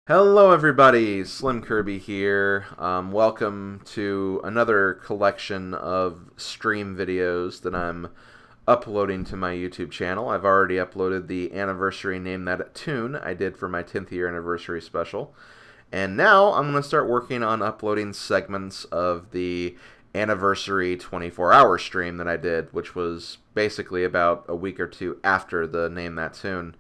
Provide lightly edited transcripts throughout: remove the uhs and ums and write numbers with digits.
Hello everybody, SlimKirby here. Welcome to another collection of stream videos that I'm uploading to my YouTube channel. I've already uploaded the anniversary Name That Tune I did for my 10th year anniversary special. And now I'm going to start working on uploading segments of the anniversary 24-hour stream that I did, which was basically about a week or two after the Name That Tune.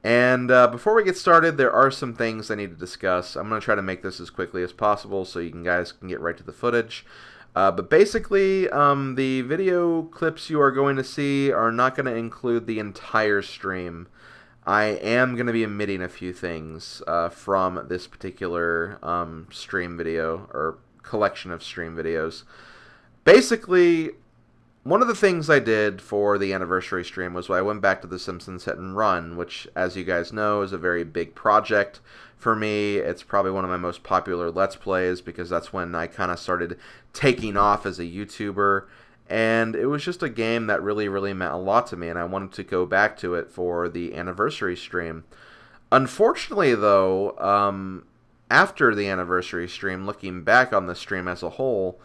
And before we get started, there are some things I need to discuss. I'm going to try to make this as quickly as possible so you guys can get right to the footage. But basically, the video clips you are going to see are not going to include the entire stream. I am going to be omitting a few things from this particular stream video, or collection of stream videos. Basically, one of the things I did for the anniversary stream was I went back to The Simpsons Hit and Run, which, as you guys know, is a very big project for me. It's probably one of my most popular Let's Plays because that's when I kind of started taking off as a YouTuber. And it was just a game that really, really meant a lot to me, and I wanted to go back to it for the anniversary stream. Unfortunately, though, after the anniversary stream, looking back on the stream as a whole,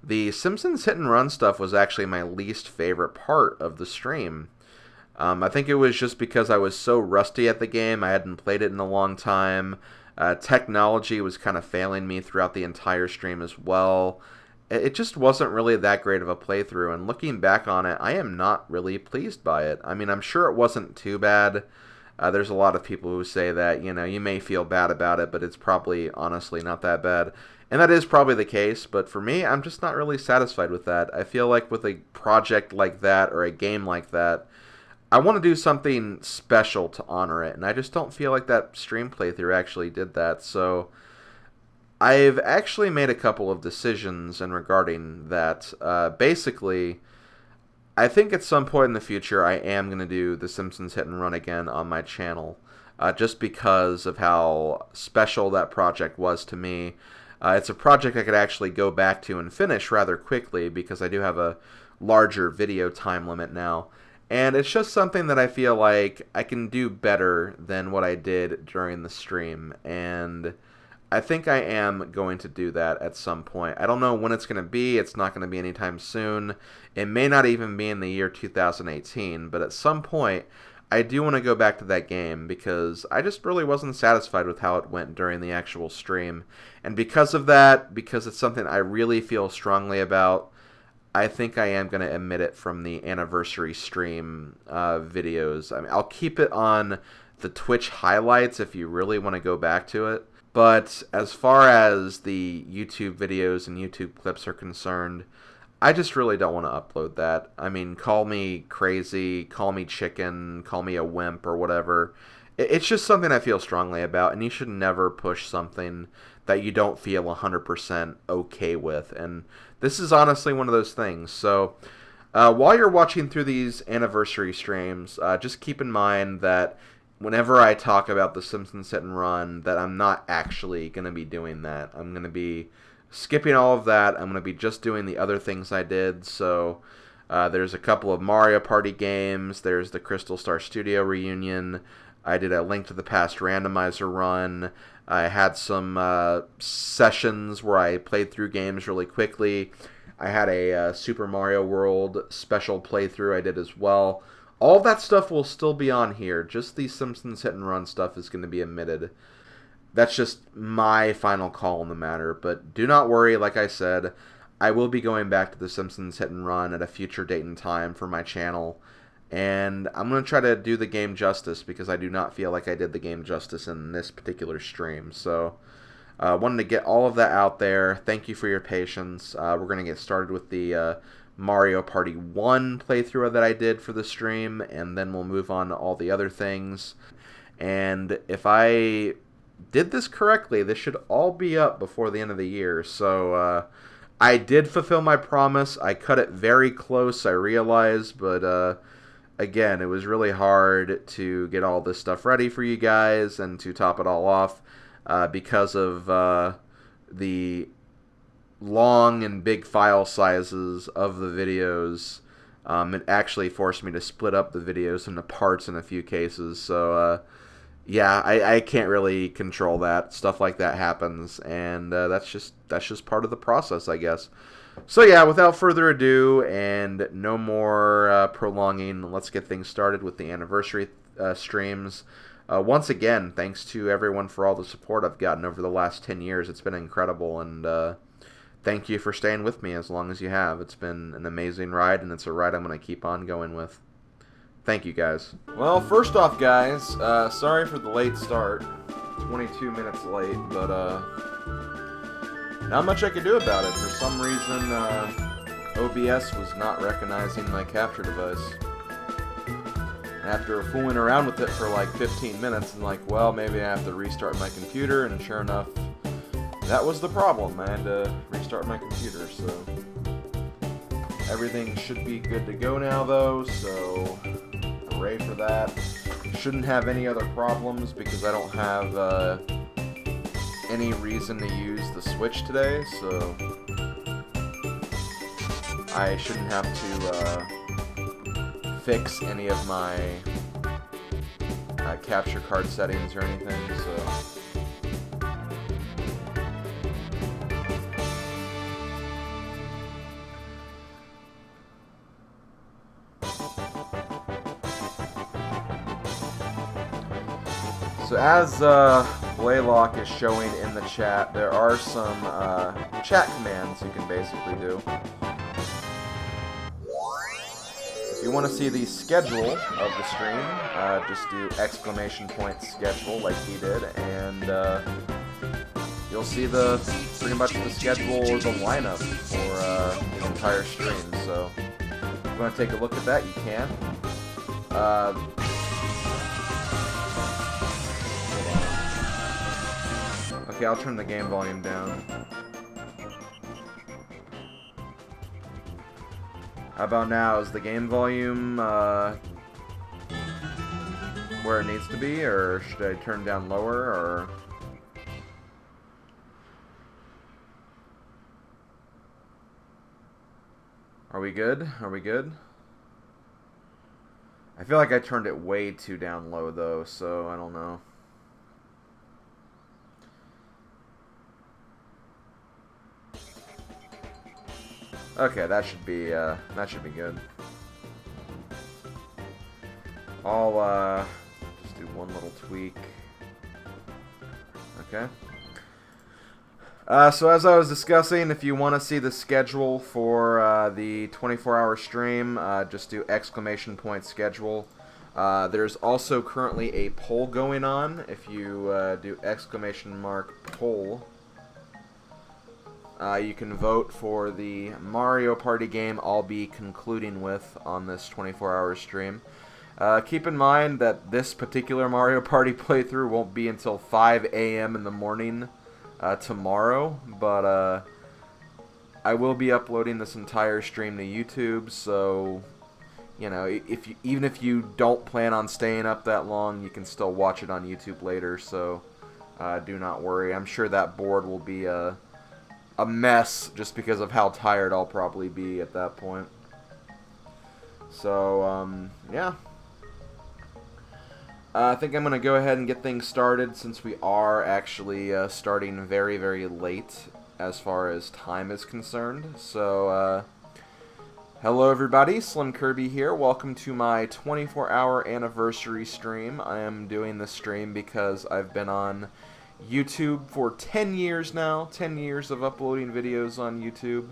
the Simpsons Hit and Run stuff was actually my least favorite part of the stream. I think it was just because I was so rusty at the game. I hadn't played it in a long time. Technology was kind of failing me throughout the entire stream as well. It just wasn't really that great of a playthrough, and looking back on it, I am not really pleased by it. I mean, I'm sure it wasn't too bad. There's a lot of people who say that, you know, you may feel bad about it, but it's probably honestly not that bad. And that is probably the case, but for me, I'm just not really satisfied with that. I feel like with a project like that or a game like that, I want to do something special to honor it, and I just don't feel like that stream playthrough actually did that. So I've actually made a couple of decisions in regarding that. Basically, I think at some point in the future I am going to do The Simpsons Hit and Run again on my channel, just because of how special that project was to me. It's a project I could actually go back to and finish rather quickly because I do have a larger video time limit now. And it's just something that I feel like I can do better than what I did during the stream. And I think I am going to do that at some point. I don't know when it's going to be. It's not going to be anytime soon. It may not even be in the year 2018. But at some point, I do want to go back to that game because I just really wasn't satisfied with how it went during the actual stream. And because of that, because it's something I really feel strongly about, I think I am going to omit it from the anniversary stream videos. I mean, I'll keep it on the Twitch highlights if you really want to go back to it. But as far as the YouTube videos and YouTube clips are concerned, I just really don't want to upload that. I mean, call me crazy, call me chicken, call me a wimp or whatever. It's just something I feel strongly about, and you should never push something that you don't feel 100% okay with. And this is honestly one of those things. So while you're watching through these anniversary streams, just keep in mind that whenever I talk about The Simpsons Hit and Run, that I'm not actually going to be doing that. I'm going to be skipping all of that. I'm going to be just doing the other things I did. So there's a couple of Mario Party games. There's the Crystal Star Studio reunion. I did a Link to the Past randomizer run. I had some sessions where I played through games really quickly. I had a Super Mario World special playthrough I did as well. All that stuff will still be on here. Just the Simpsons Hit and Run stuff is going to be omitted. That's just my final call on the matter, but do not worry, like I said, I will be going back to The Simpsons Hit and Run at a future date and time for my channel, and I'm going to try to do the game justice because I do not feel like I did the game justice in this particular stream. So I wanted to get all of that out there. Thank you for your patience. We're going to get started with the Mario Party 1 playthrough that I did for the stream, and then we'll move on to all the other things. And if I did this correctly, this should all be up before the end of the year. So I did fulfill my promise. I cut it very close, I realize, but again, it was really hard to get all this stuff ready for you guys and to top it all off because of the long and big file sizes of the videos. It actually forced me to split up the videos into parts in a few cases. So yeah, I can't really control that. Stuff like that happens, and that's just part of the process, I guess. So yeah, without further ado, and no more prolonging, let's get things started with the anniversary streams. Once again, thanks to everyone for all the support I've gotten over the last 10 years. It's been incredible, and thank you for staying with me as long as you have. It's been an amazing ride, and it's a ride I'm going to keep on going with. Thank you, guys. Well, first off, guys, sorry for the late start. 22 minutes late, but not much I could do about it. For some reason, OBS was not recognizing my capture device. After fooling around with it for like 15 minutes, I'm like, well, maybe I have to restart my computer, and sure enough, that was the problem. I had to restart my computer, so everything should be good to go now, though, so hooray for that. Shouldn't have any other problems because I don't have any reason to use the Switch today, so I shouldn't have to fix any of my capture card settings or anything, so as Blaylock is showing in the chat, there are some chat commands you can basically do. If you want to see the schedule of the stream, just do !schedule like he did, and you'll see pretty much the schedule or the lineup for the entire stream. So if you want to take a look at that, you can. Okay, I'll turn the game volume down. How about now? Is the game volume where it needs to be, or should I turn down lower, or? Are we good? Are we good? I feel like I turned it way too down low, though, so I don't know. Okay, that should be good. I'll just do one little tweak. Okay. So as I was discussing, if you want to see the schedule for the 24-hour stream, just do !schedule. There's also currently a poll going on. If you do !poll. You can vote for the Mario Party game I'll be concluding with on this 24-hour stream. Keep in mind that this particular Mario Party playthrough won't be until 5 a.m. in the morning tomorrow, but I will be uploading this entire stream to YouTube, so you know, even if you don't plan on staying up that long, you can still watch it on YouTube later, so do not worry. I'm sure that board will be a mess just because of how tired I'll probably be at that point. So, yeah. I think I'm going to go ahead and get things started since we are actually starting very, very late as far as time is concerned. So, hello everybody, SlimKirby here. Welcome to my 24-hour anniversary stream. I am doing this stream because I've been on YouTube for 10 years now, 10 years of uploading videos on YouTube.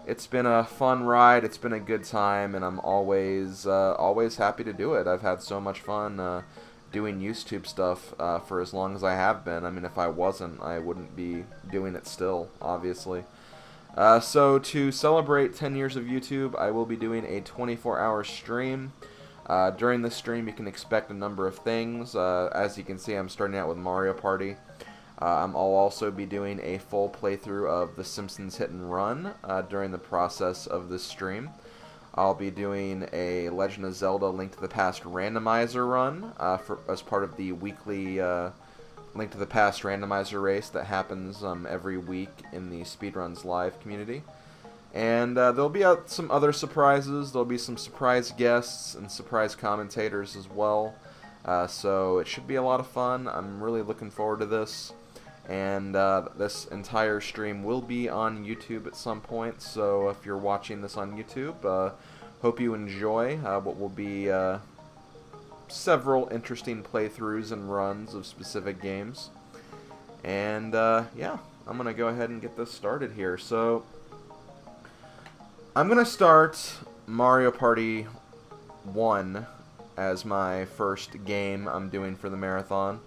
It's been a fun ride, it's been a good time, and I'm always happy to do it. I've had so much fun doing YouTube stuff for as long as I have been. I mean, if I wasn't, I wouldn't be doing it still, obviously. So to celebrate 10 years of YouTube, I will be doing a 24-hour stream. During this stream, you can expect a number of things. As you can see, I'm starting out with Mario Party. I'll also be doing a full playthrough of The Simpsons Hit and Run during the process of this stream. I'll be doing a Legend of Zelda Link to the Past randomizer run as part of the weekly Link to the Past randomizer race that happens every week in the Speedruns Live community. And there'll be some other surprises. There'll be some surprise guests and surprise commentators as well. So it should be a lot of fun. I'm really looking forward to this. And this entire stream will be on YouTube at some point, so if you're watching this on YouTube, hope you enjoy what will be several interesting playthroughs and runs of specific games. And yeah, I'm going to go ahead and get this started here. So I'm going to start Mario Party 1 as my first game I'm doing for the marathon.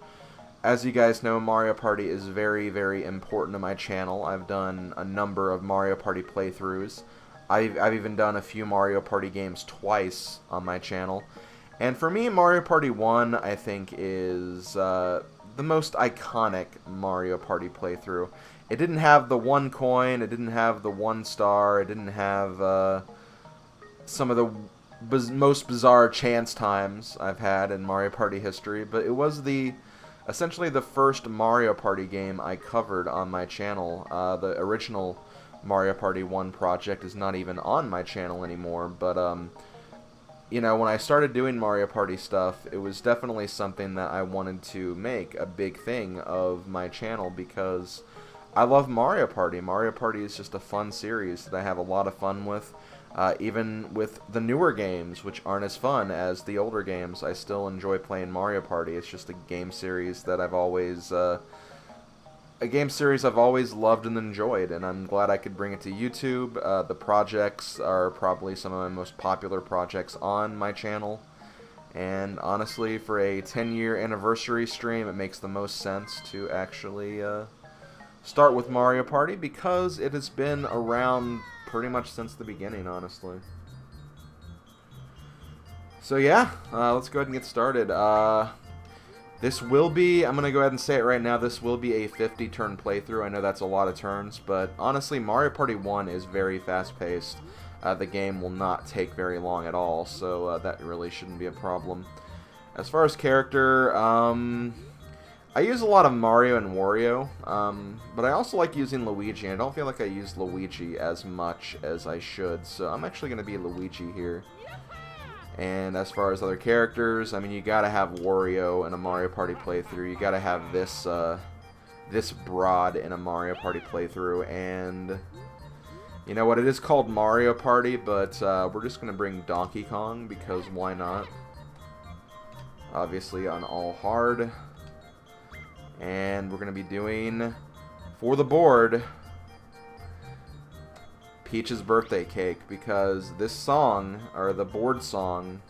As you guys know, Mario Party is very, very important to my channel. I've done a number of Mario Party playthroughs. I've even done a few Mario Party games twice on my channel. And for me, Mario Party 1, I think, is the most iconic Mario Party playthrough. It didn't have the 1 coin, it didn't have the 1 star, it didn't have some of the most bizarre chance times I've had in Mario Party history, but it was essentially the first Mario Party game I covered on my channel. The original Mario Party 1 project is not even on my channel anymore, but you know, when I started doing Mario Party stuff, it was definitely something that I wanted to make a big thing of my channel because I love Mario Party. Mario Party is just a fun series that I have a lot of fun with. Even with the newer games, which aren't as fun as the older games, I still enjoy playing Mario Party. It's just a game series that I've always loved and enjoyed, and I'm glad I could bring it to YouTube. The projects are probably some of my most popular projects on my channel, and honestly, for a 10-year anniversary stream, it makes the most sense to actually start with Mario Party because it has been around pretty much since the beginning, honestly. So yeah, let's go ahead and get started. This will be, I'm going to go ahead and say it right now, this will be a 50-turn playthrough. I know that's a lot of turns, but honestly, Mario Party 1 is very fast-paced. The game will not take very long at all, so that really shouldn't be a problem. As far as character, I use a lot of Mario and Wario, but I also like using Luigi, and I don't feel like I use Luigi as much as I should, so I'm actually going to be Luigi here. And as far as other characters, I mean, you gotta have Wario in a Mario Party playthrough, you gotta have this, this broad in a Mario Party playthrough, and you know what, it is called Mario Party, but we're just going to bring Donkey Kong, because why not? Obviously on all hard. And we're going to be doing, for the board, Peach's Birthday Cake, because this song, or the board song,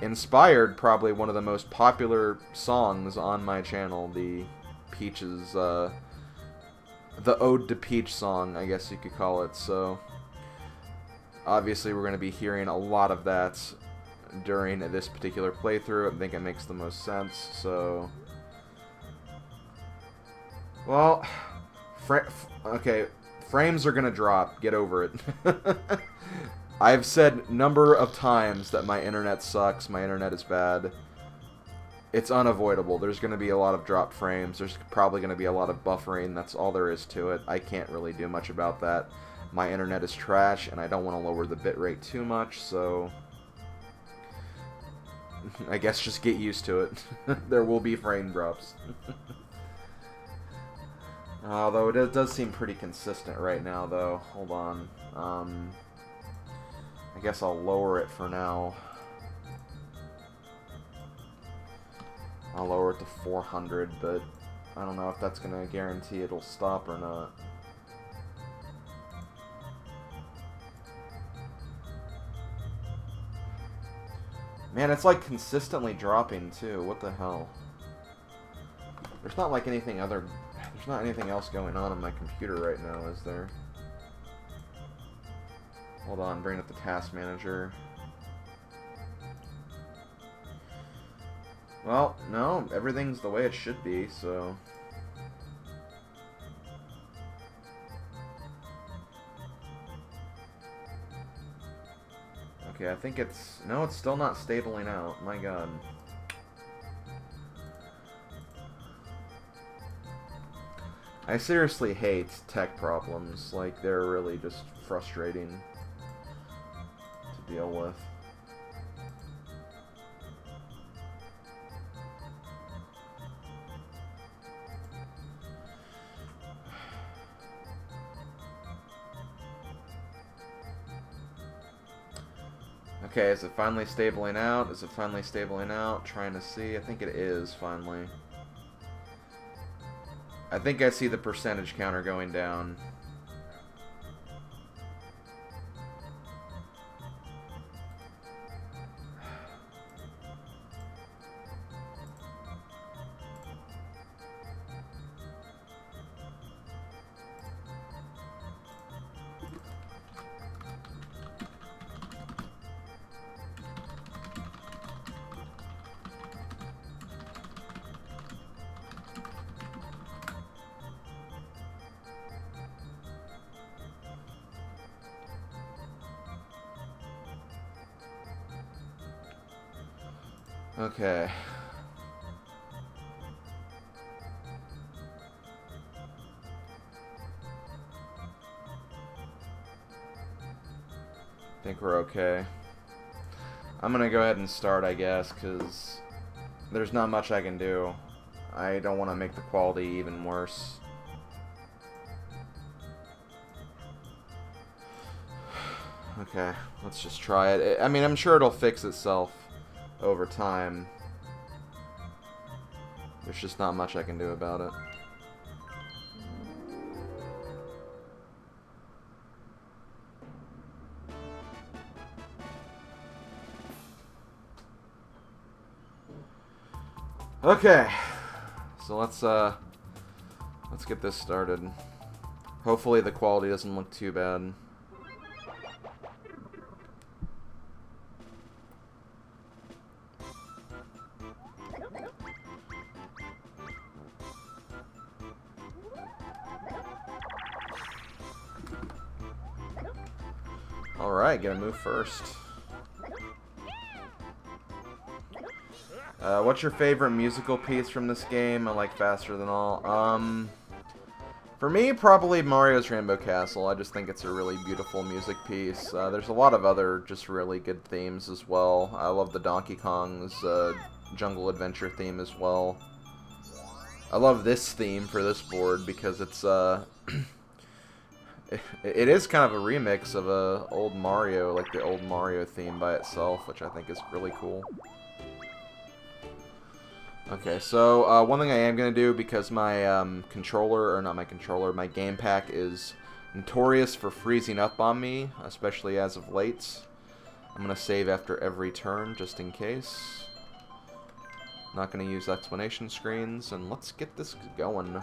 inspired probably one of the most popular songs on my channel, the Peach's, the Ode to Peach song, I guess you could call it. So, obviously we're going to be hearing a lot of that during this particular playthrough. I think it makes the most sense, so... Well, okay, frames are gonna drop. Get over it. I've said number of times that my internet sucks, my internet is bad. It's unavoidable. There's gonna be a lot of dropped frames. There's probably gonna be a lot of buffering. That's all there is to it. I can't really do much about that. My internet is trash, and I don't want to lower the bitrate too much, so... I guess just get used to it. There will be frame drops. Although it does seem pretty consistent right now, though. Hold on. I guess I'll lower it for now. I'll lower it to 400, but I don't know if that's going to guarantee it'll stop or not. Man, it's like consistently dropping, too. What the hell? There's not like anything other... There's not anything else going on my computer right now, is there? Hold on, bring up the task manager. Well, no, everything's the way it should be, so... Okay, I think it's... No, it's still not stabling out. My god. I seriously hate tech problems. Like, they're really just frustrating to deal with. Okay, is it finally stabling out? Is it finally stabling out? Trying to see. I think it is, finally. I think I see the percentage counter going down. Okay. I think we're okay. I'm gonna go ahead and start, I guess, because there's not much I can do. I don't want to make the quality even worse. Okay, let's just try it. I mean, I'm sure it'll fix itself over time. There's just not much I can do about it. Okay, so let's get this started. Hopefully the quality doesn't look too bad. Alright, gotta move first. What's your favorite musical piece from this game? I like Faster Than All. For me, probably Mario's Rainbow Castle. I just think it's a really beautiful music piece. There's a lot of other just really good themes as well. I love the Donkey Kong's Jungle Adventure theme as well. I love this theme for this board because it's it is kind of a remix of a old Mario, like the old Mario theme by itself, which I think is really cool. Okay, so one thing I am going to do, because my controller, or not my controller, my game pack is notorious for freezing up on me, especially as of late. I'm going to save after every turn, just in case. Not going to use explanation screens, and let's get this going.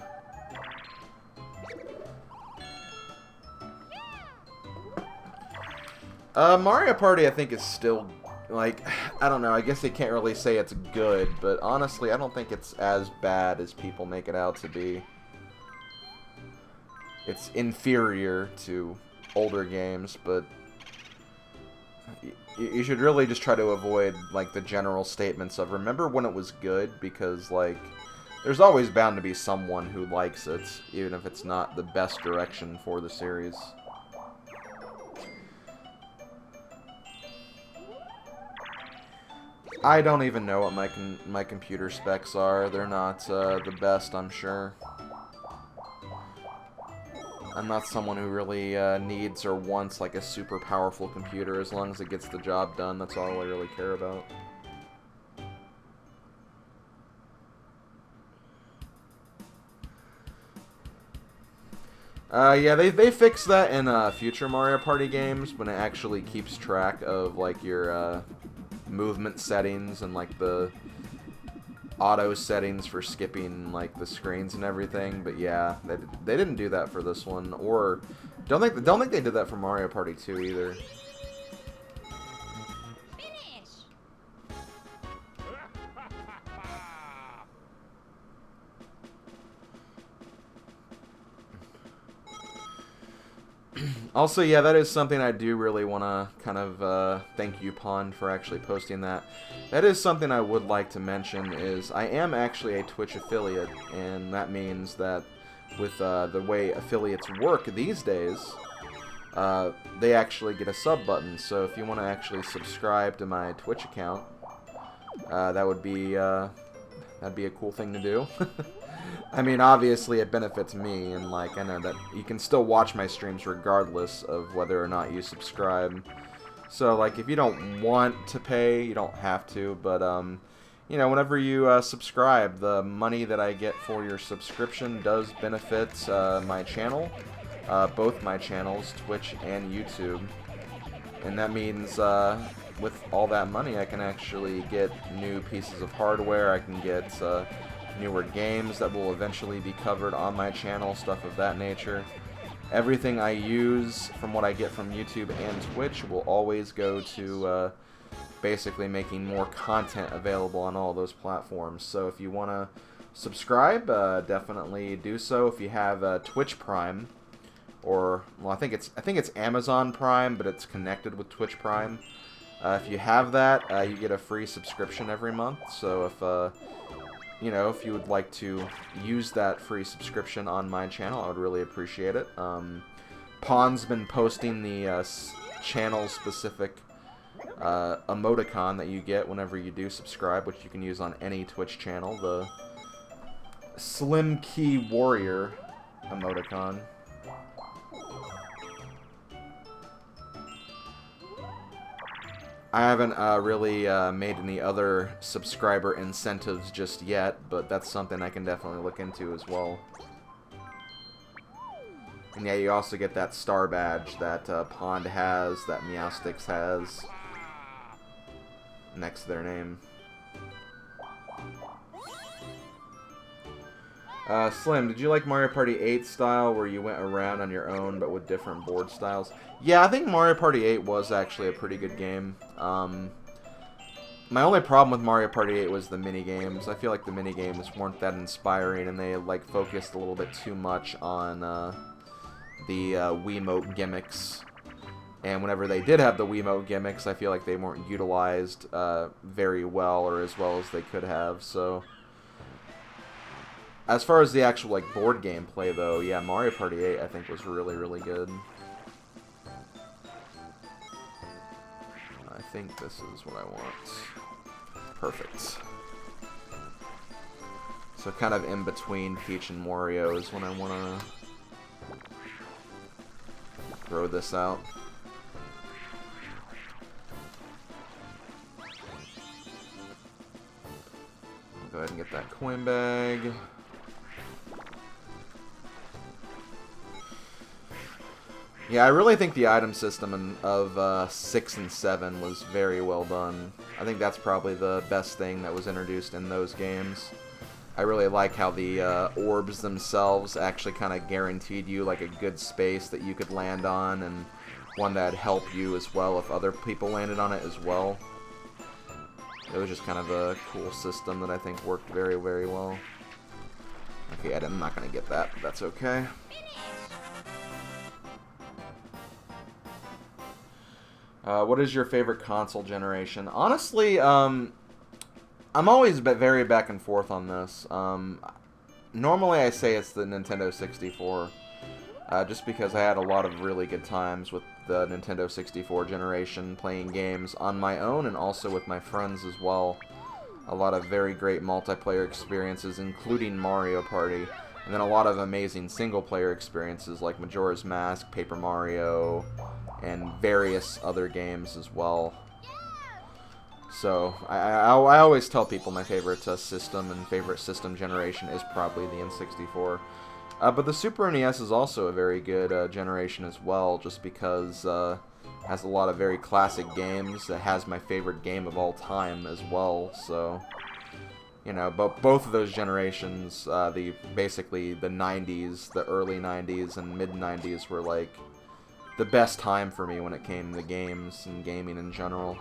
Mario Party, I think, is still, like, I don't know, I guess they can't really say it's good, but honestly, I don't think it's as bad as people make it out to be. It's inferior to older games, but you should really just try to avoid, like, the general statements of, remember when it was good, because, like, there's always bound to be someone who likes it, even if it's not the best direction for the series. I don't even know what my computer specs are. They're not the best, I'm sure. I'm not someone who really needs or wants like a super powerful computer. As long as it gets the job done, that's all I really care about. Yeah, they fixed that in future Mario Party games when it actually keeps track of like your movement settings and like the auto settings for skipping like the screens and everything. But yeah, they didn't do that for this one, or don't think they did that for Mario Party 2 either. Also, yeah, that is something I do really want to kind of thank you, Pond, for actually posting that. That is something I would like to mention, is I am actually a Twitch affiliate, and that means that with the way affiliates work these days, they actually get a sub button. So if you want to actually subscribe to my Twitch account, that would be that'd be a cool thing to do. I mean, obviously it benefits me, and like I know that you can still watch my streams regardless of whether or not you subscribe. So, like, if you don't want to pay, you don't have to, but, you know, whenever you subscribe, the money that I get for your subscription does benefit my channel, both my channels, Twitch and YouTube. And that means with all that money, I can actually get new pieces of hardware, I can get newer games that will eventually be covered on my channel, stuff of that nature. Everything I use from what I get from YouTube and Twitch will always go to basically making more content available on all those platforms. So if you want to subscribe, definitely do so. If you have Twitch Prime, or well, I think it's Amazon Prime, but it's connected with Twitch Prime. If you have that, you get a free subscription every month. So if you know, if you would like to use that free subscription on my channel, I would really appreciate it. Pawn's been posting the channel-specific emoticon that you get whenever you do subscribe, which you can use on any Twitch channel, the Slim Key Warrior emoticon. I haven't really made any other subscriber incentives just yet, but that's something I can definitely look into as well. And yeah, you also get that star badge that Pond has, that Meowsticks has, next to their name. Slim, did you like Mario Party 8 style, where you went around on your own but with different board styles? Yeah, I think Mario Party 8 was actually a pretty good game. My only problem with Mario Party 8 was the minigames. I feel like the minigames weren't that inspiring, and they like focused a little bit too much on the Wiimote gimmicks. And whenever they did have the Wiimote gimmicks, I feel like they weren't utilized very well, or as well as they could have, so... As far as the actual like board game play, though, yeah, Mario Party 8 I think was really, really good. I think this is what I want. Perfect. So kind of in between Peach and Wario is when I want to throw this out. I'll go ahead and get that coin bag. Yeah, I really think the item system of 6 and 7 was very well done. I think that's probably the best thing that was introduced in those games. I really like how the orbs themselves actually kind of guaranteed you like a good space that you could land on, and one that'd help you as well if other people landed on it as well. It was just kind of a cool system that I think worked very, very well. Okay, I'm not going to get that, but that's okay. What is your favorite console generation? Honestly, I'm always very back and forth on this. Normally I say it's the Nintendo 64, just because I had a lot of really good times with the Nintendo 64 generation, playing games on my own and also with my friends as well. A lot of very great multiplayer experiences, including Mario Party, and then a lot of amazing single-player experiences like Majora's Mask, Paper Mario, and various other games as well. So, I always tell people my favorite system and favorite system generation is probably the N64. But the Super NES is also a very good generation as well, just because it has a lot of very classic games. It has my favorite game of all time as well, so... You know, both of those generations, basically the 90s, the early 90s and mid-90s were like the best time for me when it came to games and gaming in general.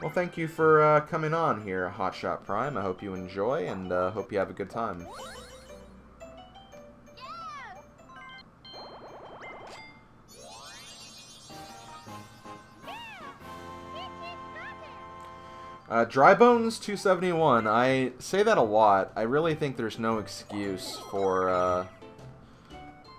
Well, thank you for coming on here, Hotshot Prime. I hope you enjoy, and hope you have a good time. Drybones271, I say that a lot. I really think there's no excuse for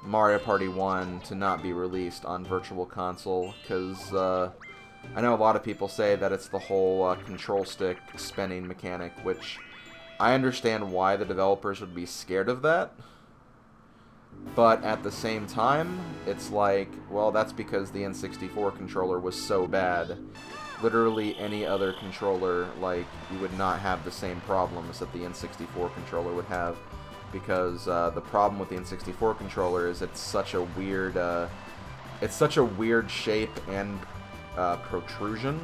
Mario Party 1 to not be released on Virtual Console, because I know a lot of people say that it's the whole control stick spinning mechanic, which I understand why the developers would be scared of that. But at the same time, it's like, well, that's because the N64 controller was so bad. Literally any other controller, like, you would not have the same problems that the N64 controller would have. Because the problem with the N64 controller is it's such a weird shape and protrusion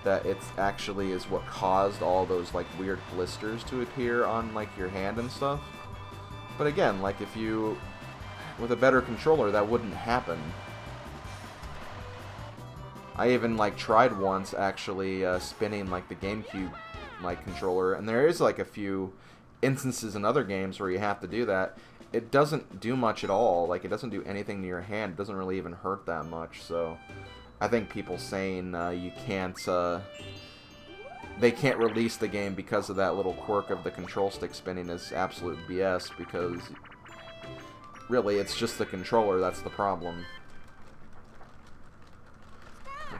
that it's actually is what caused all those like weird blisters to appear on like your hand and stuff. But again, like if you with a better controller, that wouldn't happen. I even like tried once actually spinning like the GameCube like controller, and there is like a few instances in other games where you have to do that. It doesn't do much at all. Like, it doesn't do anything to your hand. It doesn't really even hurt that much. So I think people saying you can't they can't release the game because of that little quirk of the control stick spinning is absolute BS, because really it's just the controller that's the problem.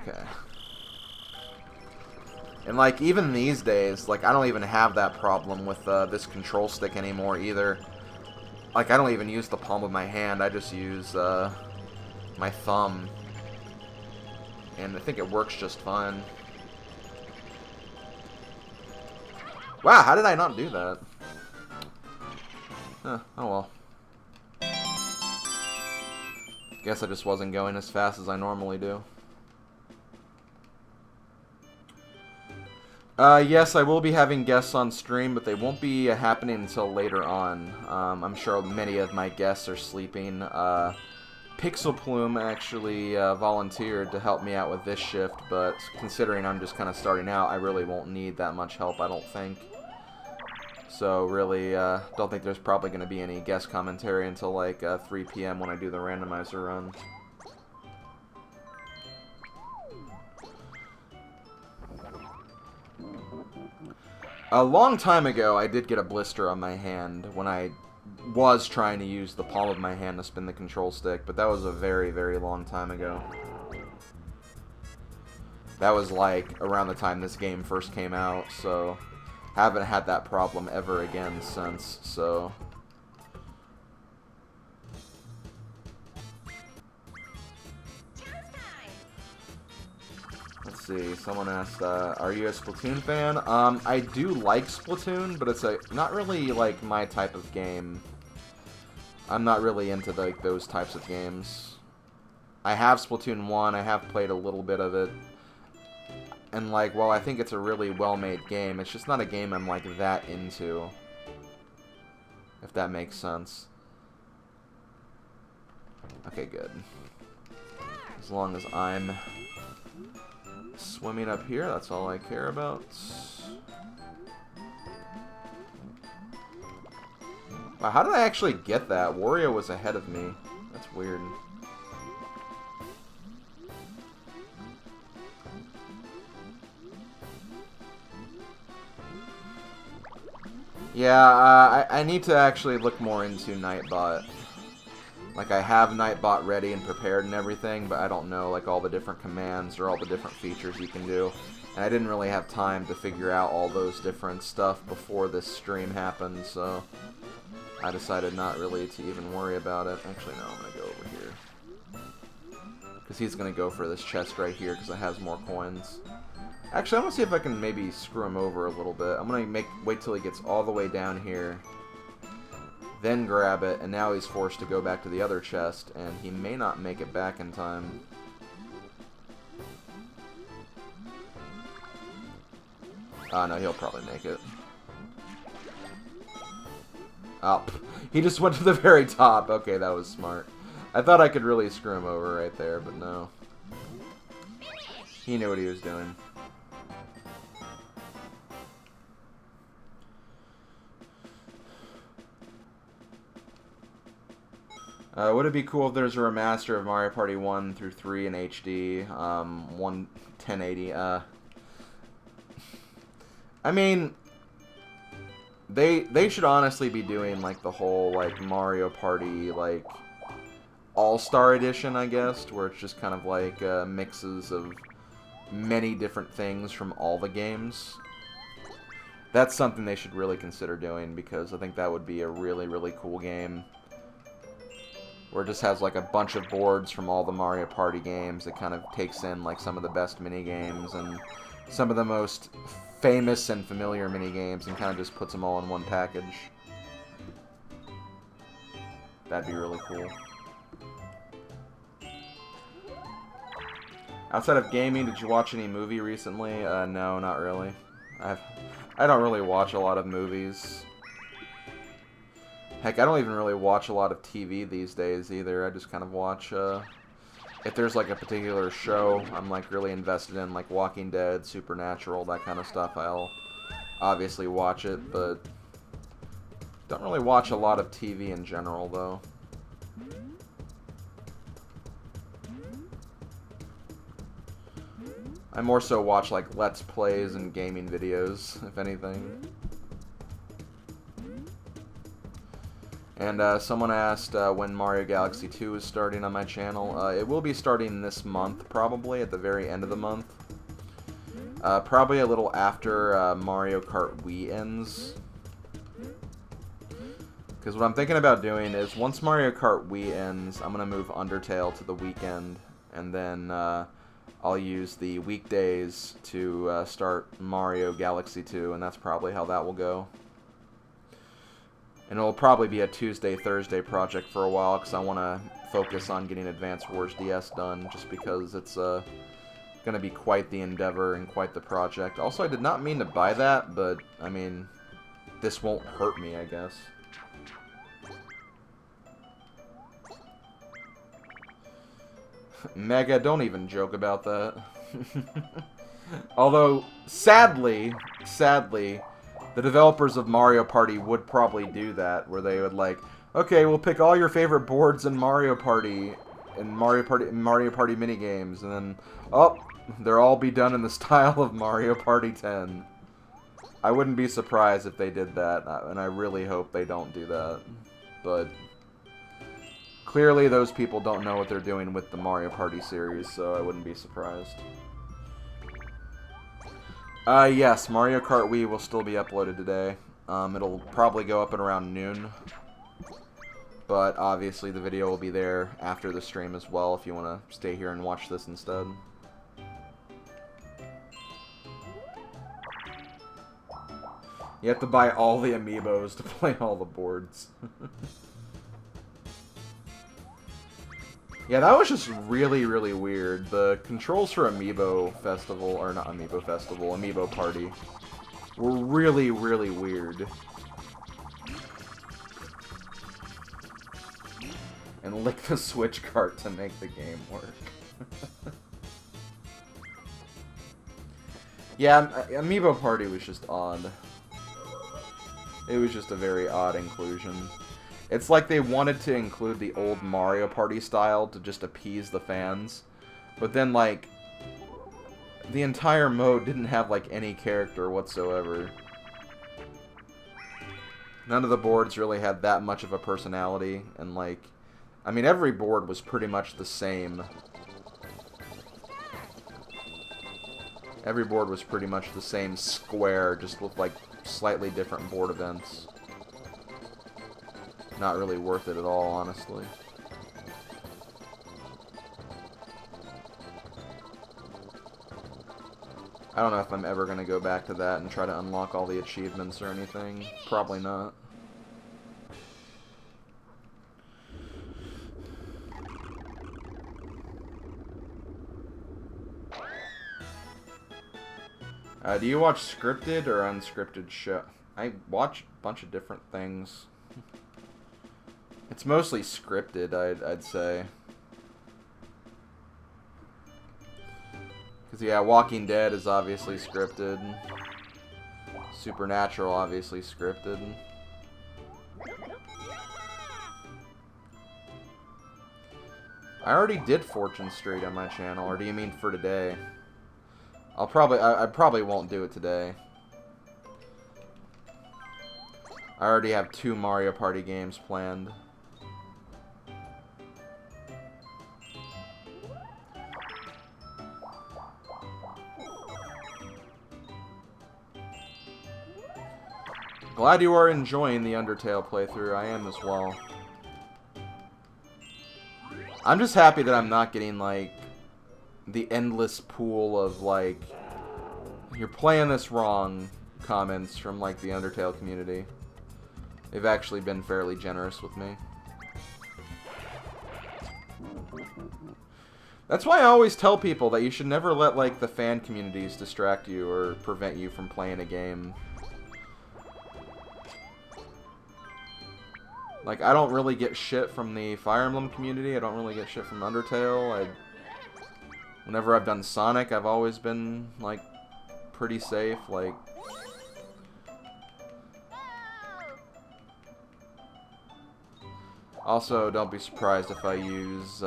Okay. And, like, even these days, like, I don't even have that problem with this control stick anymore, either. Like, I don't even use the palm of my hand. I just use my thumb. And I think it works just fine. Wow, how did I not do that? Huh, oh well. Guess I just wasn't going as fast as I normally do. Yes, I will be having guests on stream, but they won't be happening until later on. I'm sure many of my guests are sleeping. Pixel Plume actually volunteered to help me out with this shift, but considering I'm just kind of starting out, I really won't need that much help, I don't think. So really, don't think there's probably going to be any guest commentary until like 3 p.m. when I do the randomizer run. A long time ago, I did get a blister on my hand when I was trying to use the palm of my hand to spin the control stick, but that was a very, very long time ago. That was like around the time this game first came out, so haven't had that problem ever again since, so... Let's see, someone asked, are you a Splatoon fan? I do like Splatoon, but it's not really, like, my type of game. I'm not really into, like, those types of games. I have Splatoon 1, I have played a little bit of it. And, like, while I think it's a really well-made game, it's just not a game I'm, like, that into. If that makes sense. Okay, good. As long as I'm swimming up here, that's all I care about. Wow, how did I actually get that? Wario was ahead of me. That's weird. Yeah, I need to actually look more into Nightbot. Like, I have Nightbot ready and prepared and everything, but I don't know, like, all the different commands or all the different features you can do. And I didn't really have time to figure out all those different stuff before this stream happened, so I decided not really to even worry about it. Actually, no, I'm going to go over here. Because he's going to go for this chest right here, because it has more coins. Actually, I'm going to see if I can maybe screw him over a little bit. I'm going to wait till he gets all the way down here, then grab it, and now he's forced to go back to the other chest, and he may not make it back in time. No, he'll probably make it. Oh, he just went to the very top. Okay, that was smart. I thought I could really screw him over right there, but no. He knew what he was doing. Would it be cool if there's a remaster of Mario Party 1 through 3 in HD, 1080? I mean, they should honestly be doing, like, the whole, like, Mario Party, like, All-Star Edition, I guess, where it's just kind of like mixes of many different things from all the games. That's something they should really consider doing, because I think that would be a really, really cool game. where it just has like a bunch of boards from all the Mario Party games. It kind of takes in like some of the best mini games and some of the most famous and familiar mini games and kind of just puts them all in one package. That'd be really cool. Outside of gaming, did you watch any movie recently? No, not really. I don't really watch a lot of movies. Heck, I don't even really watch a lot of TV these days either. I just kind of watch, if there's like a particular show I'm like really invested in, like Walking Dead, Supernatural, that kind of stuff, I'll obviously watch it, but don't really watch a lot of TV in general, though. I more so watch like Let's Plays and gaming videos, if anything. And someone asked when Mario Galaxy 2 is starting on my channel. It will be starting this month, probably, at the very end of the month. Probably a little after Mario Kart Wii ends. Because what I'm thinking about doing is, once Mario Kart Wii ends, I'm going to move Undertale to the weekend, and then I'll use the weekdays to start Mario Galaxy 2, and that's probably how that will go. And it'll probably be a Tuesday, Thursday project for a while, because I want to focus on getting Advance Wars DS done, just because it's going to be quite the endeavor and quite the project. Also, I did not mean to buy that, but, I mean, this won't hurt me, I guess. Mega, don't even joke about that. Although, sadly, the developers of Mario Party would probably do that, where they would like, okay, we'll pick all your favorite boards in Mario Party minigames, and then, oh, they'll all be done in the style of Mario Party 10. I wouldn't be surprised if they did that, and I really hope they don't do that. But clearly those people don't know what they're doing with the Mario Party series, so I wouldn't be surprised. Yes, Mario Kart Wii will still be uploaded today. It'll probably go up at around noon. But obviously the video will be there after the stream as well if you want to stay here and watch this instead. You have to buy all the amiibos to play all the boards. Yeah, that was just really, really weird. The controls for Amiibo Festival, or not Amiibo Festival, Amiibo Party, were really, really weird. And lick the Switch cart to make the game work. Yeah, Amiibo Party was just odd. It was just a very odd inclusion. It's like they wanted to include the old Mario Party style to just appease the fans. But then, like, the entire mode didn't have, like, any character whatsoever. None of the boards really had that much of a personality. And, like, I mean, every board was pretty much the same. Every board was pretty much the same square, just with, like, slightly different board events. Not really worth it at all, honestly. I don't know if I'm ever going to go back to that and try to unlock all the achievements or anything. Probably not. Do you watch scripted or unscripted show? I watch a bunch of different things. It's mostly scripted, I'd say. Because, yeah, Walking Dead is obviously scripted. Supernatural, obviously scripted. I already did Fortune Street on my channel, or do you mean for today? I probably won't do it today. I already have 2 Mario Party games planned. Glad you are enjoying the Undertale playthrough. I am as well. I'm just happy that I'm not getting, like, the endless pool of, like, you're playing this wrong comments from, like, the Undertale community. They've actually been fairly generous with me. That's why I always tell people that you should never let, like, the fan communities distract you or prevent you from playing a game. Like, I don't really get shit from the Fire Emblem community. I don't really get shit from Undertale. Whenever I've done Sonic, I've always been, like, pretty safe. Like, also, don't be surprised if I use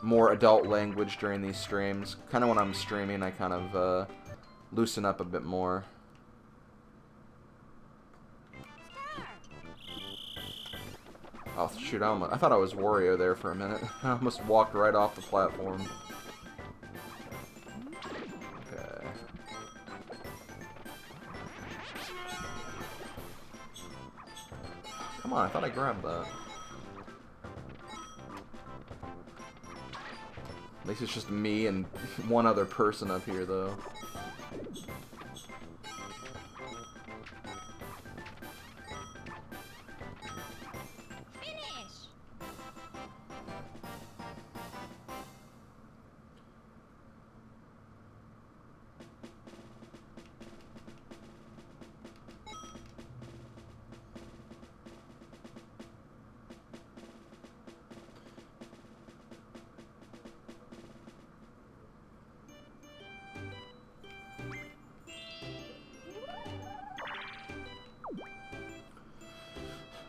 more adult language during these streams. Kind of when I'm streaming, I kind of loosen up a bit more. Oh, shoot, I thought I was Wario there for a minute. I almost walked right off the platform. Okay. Come on, I thought I grabbed that. At least it's just me and one other person up here, though.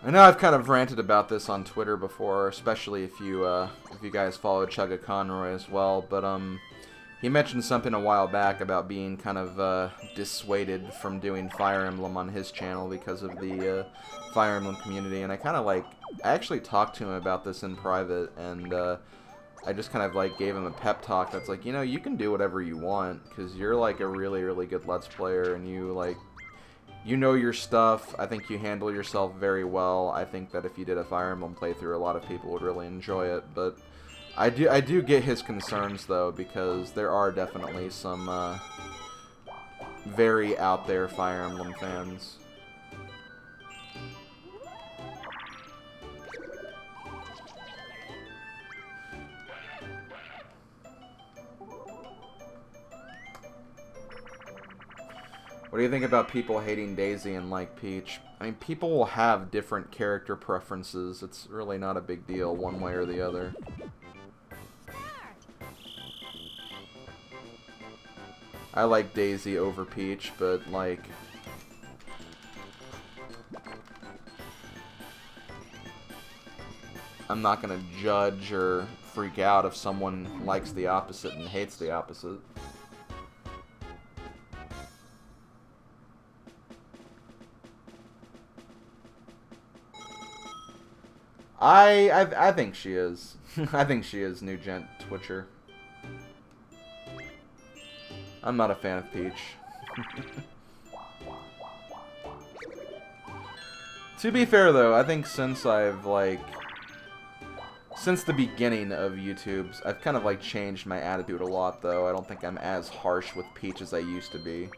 I know I've kind of ranted about this on Twitter before, especially if you guys follow Chugga Conroy as well, but he mentioned something a while back about being kind of dissuaded from doing Fire Emblem on his channel because of the Fire Emblem community, and I kind of I actually talked to him about this in private, and I just kind of like gave him a pep talk that's like, you know, you can do whatever you want, because you're like a really, really good Let's Player, and you know your stuff. I think you handle yourself very well. I think that if you did a Fire Emblem playthrough, a lot of people would really enjoy it. But I do get his concerns, though, because there are definitely some very out there Fire Emblem fans. What do you think about people hating Daisy and like Peach? I mean, people will have different character preferences. It's really not a big deal one way or the other. I like Daisy over Peach, but like... I'm not gonna judge or freak out if someone likes the opposite and hates the opposite. I think she is. I think she is new gent Twitcher. I'm not a fan of Peach. To be fair though, I think since I've since the beginning of YouTube's, I've kind of changed my attitude a lot though. I don't think I'm as harsh with Peach as I used to be.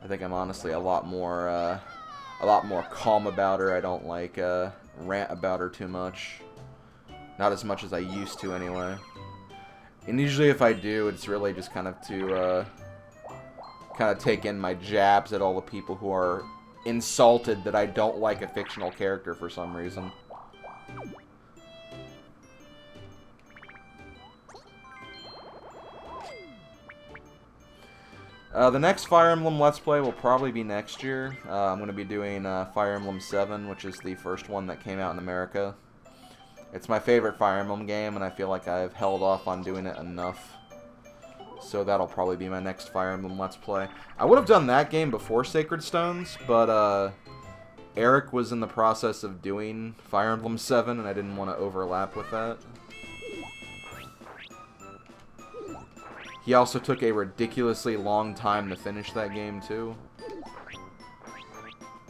I think I'm honestly a lot more calm about her. I don't rant about her too much. Not as much as I used to anyway. And usually if I do, it's really just kind of to take in my jabs at all the people who are insulted that I don't like a fictional character for some reason. The next Fire Emblem Let's Play will probably be next year. I'm going to be doing Fire Emblem 7, which is the first one that came out in America. It's my favorite Fire Emblem game, and I feel like I've held off on doing it enough. So that'll probably be my next Fire Emblem Let's Play. I would have done that game before Sacred Stones, but Eric was in the process of doing Fire Emblem 7, and I didn't want to overlap with that. He also took a ridiculously long time to finish that game, too.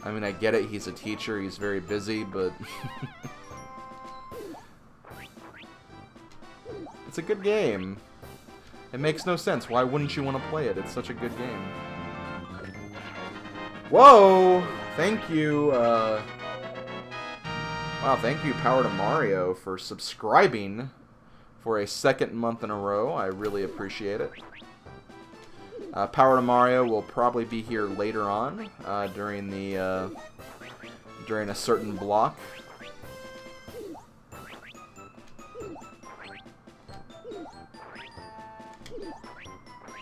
I mean, I get it, he's a teacher, he's very busy, but... It's a good game. It makes no sense. Why wouldn't you want to play it? It's such a good game. Whoa! Thank you, wow, thank you, Power to Mario, for subscribing for a second month in a row. I really appreciate it. Power to Mario will probably be here later on, during a certain block.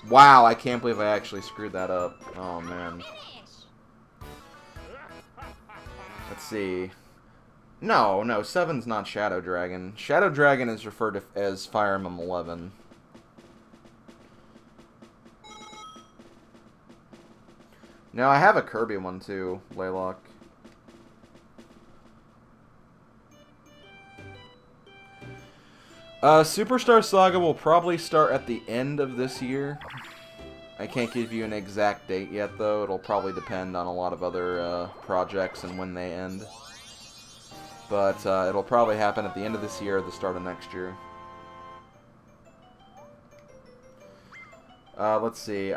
Wow, I can't believe I actually screwed that up. Oh, man. Let's see. No, 7's not Shadow Dragon. Shadow Dragon is referred to as Fire Emblem 11. No, I have a Kirby one too, Laylock. Superstar Saga will probably start at the end of this year. I can't give you an exact date yet, though. It'll probably depend on a lot of other projects and when they end. But it'll probably happen at the end of this year or the start of next year. Let's see.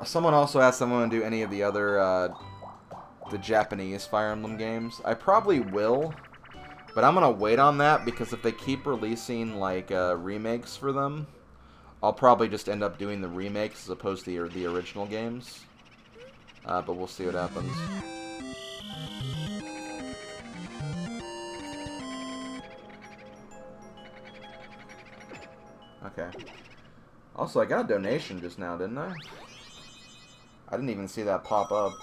Someone also asked if I want to do any of the other the Japanese Fire Emblem games. I probably will. But I'm going to wait on that, because if they keep releasing, like, remakes for them, I'll probably just end up doing the remakes as opposed to the original games. But we'll see what happens. Okay. Also, I got a donation just now, didn't I? I didn't even see that pop up.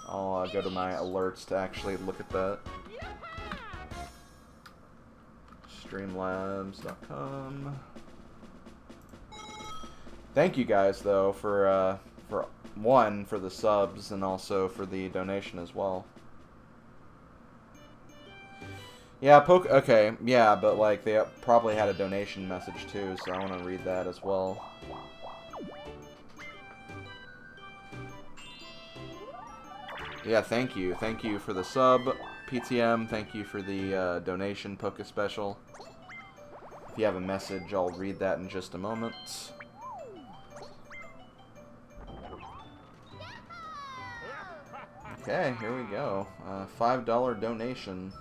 I'll go to my alerts to actually look at that. Streamlabs.com. Thank you guys, though, for the subs and also for the donation as well. Yeah, okay, yeah, but like they probably had a donation message too, so I want to read that as well. Yeah, thank you for the sub, PTM. Thank you for the donation, Poke Special. If you have a message, I'll read that in just a moment. Okay, here we go. $5 donation.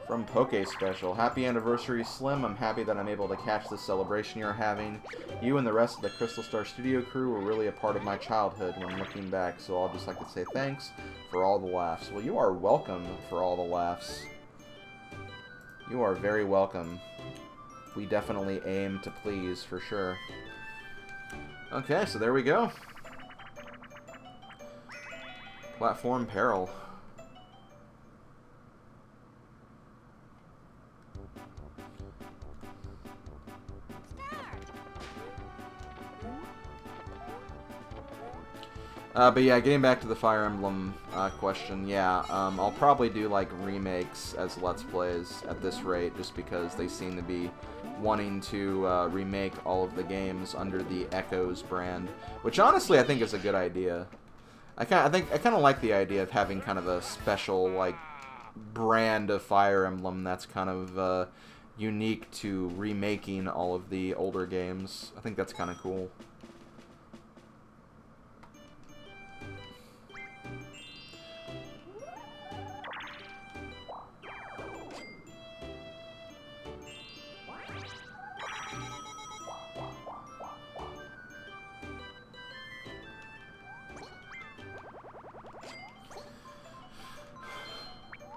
From Poke Special. Happy anniversary, Slim. I'm happy that I'm able to catch this celebration you're having. You and the rest of the Crystal Star Studio crew were really a part of my childhood when looking back, so I'll just like to say thanks for all the laughs. Well, you are welcome for all the laughs. You are very welcome. We definitely aim to please, for sure. Okay, so there we go. Platform Peril. But yeah, getting back to the Fire Emblem question, yeah, I'll probably do like remakes as Let's Plays at this rate, just because they seem to be wanting to remake all of the games under the Echoes brand, which honestly I think is a good idea. I kind of like the idea of having kind of a special like brand of Fire Emblem that's kind of unique to remaking all of the older games. I think that's kind of cool.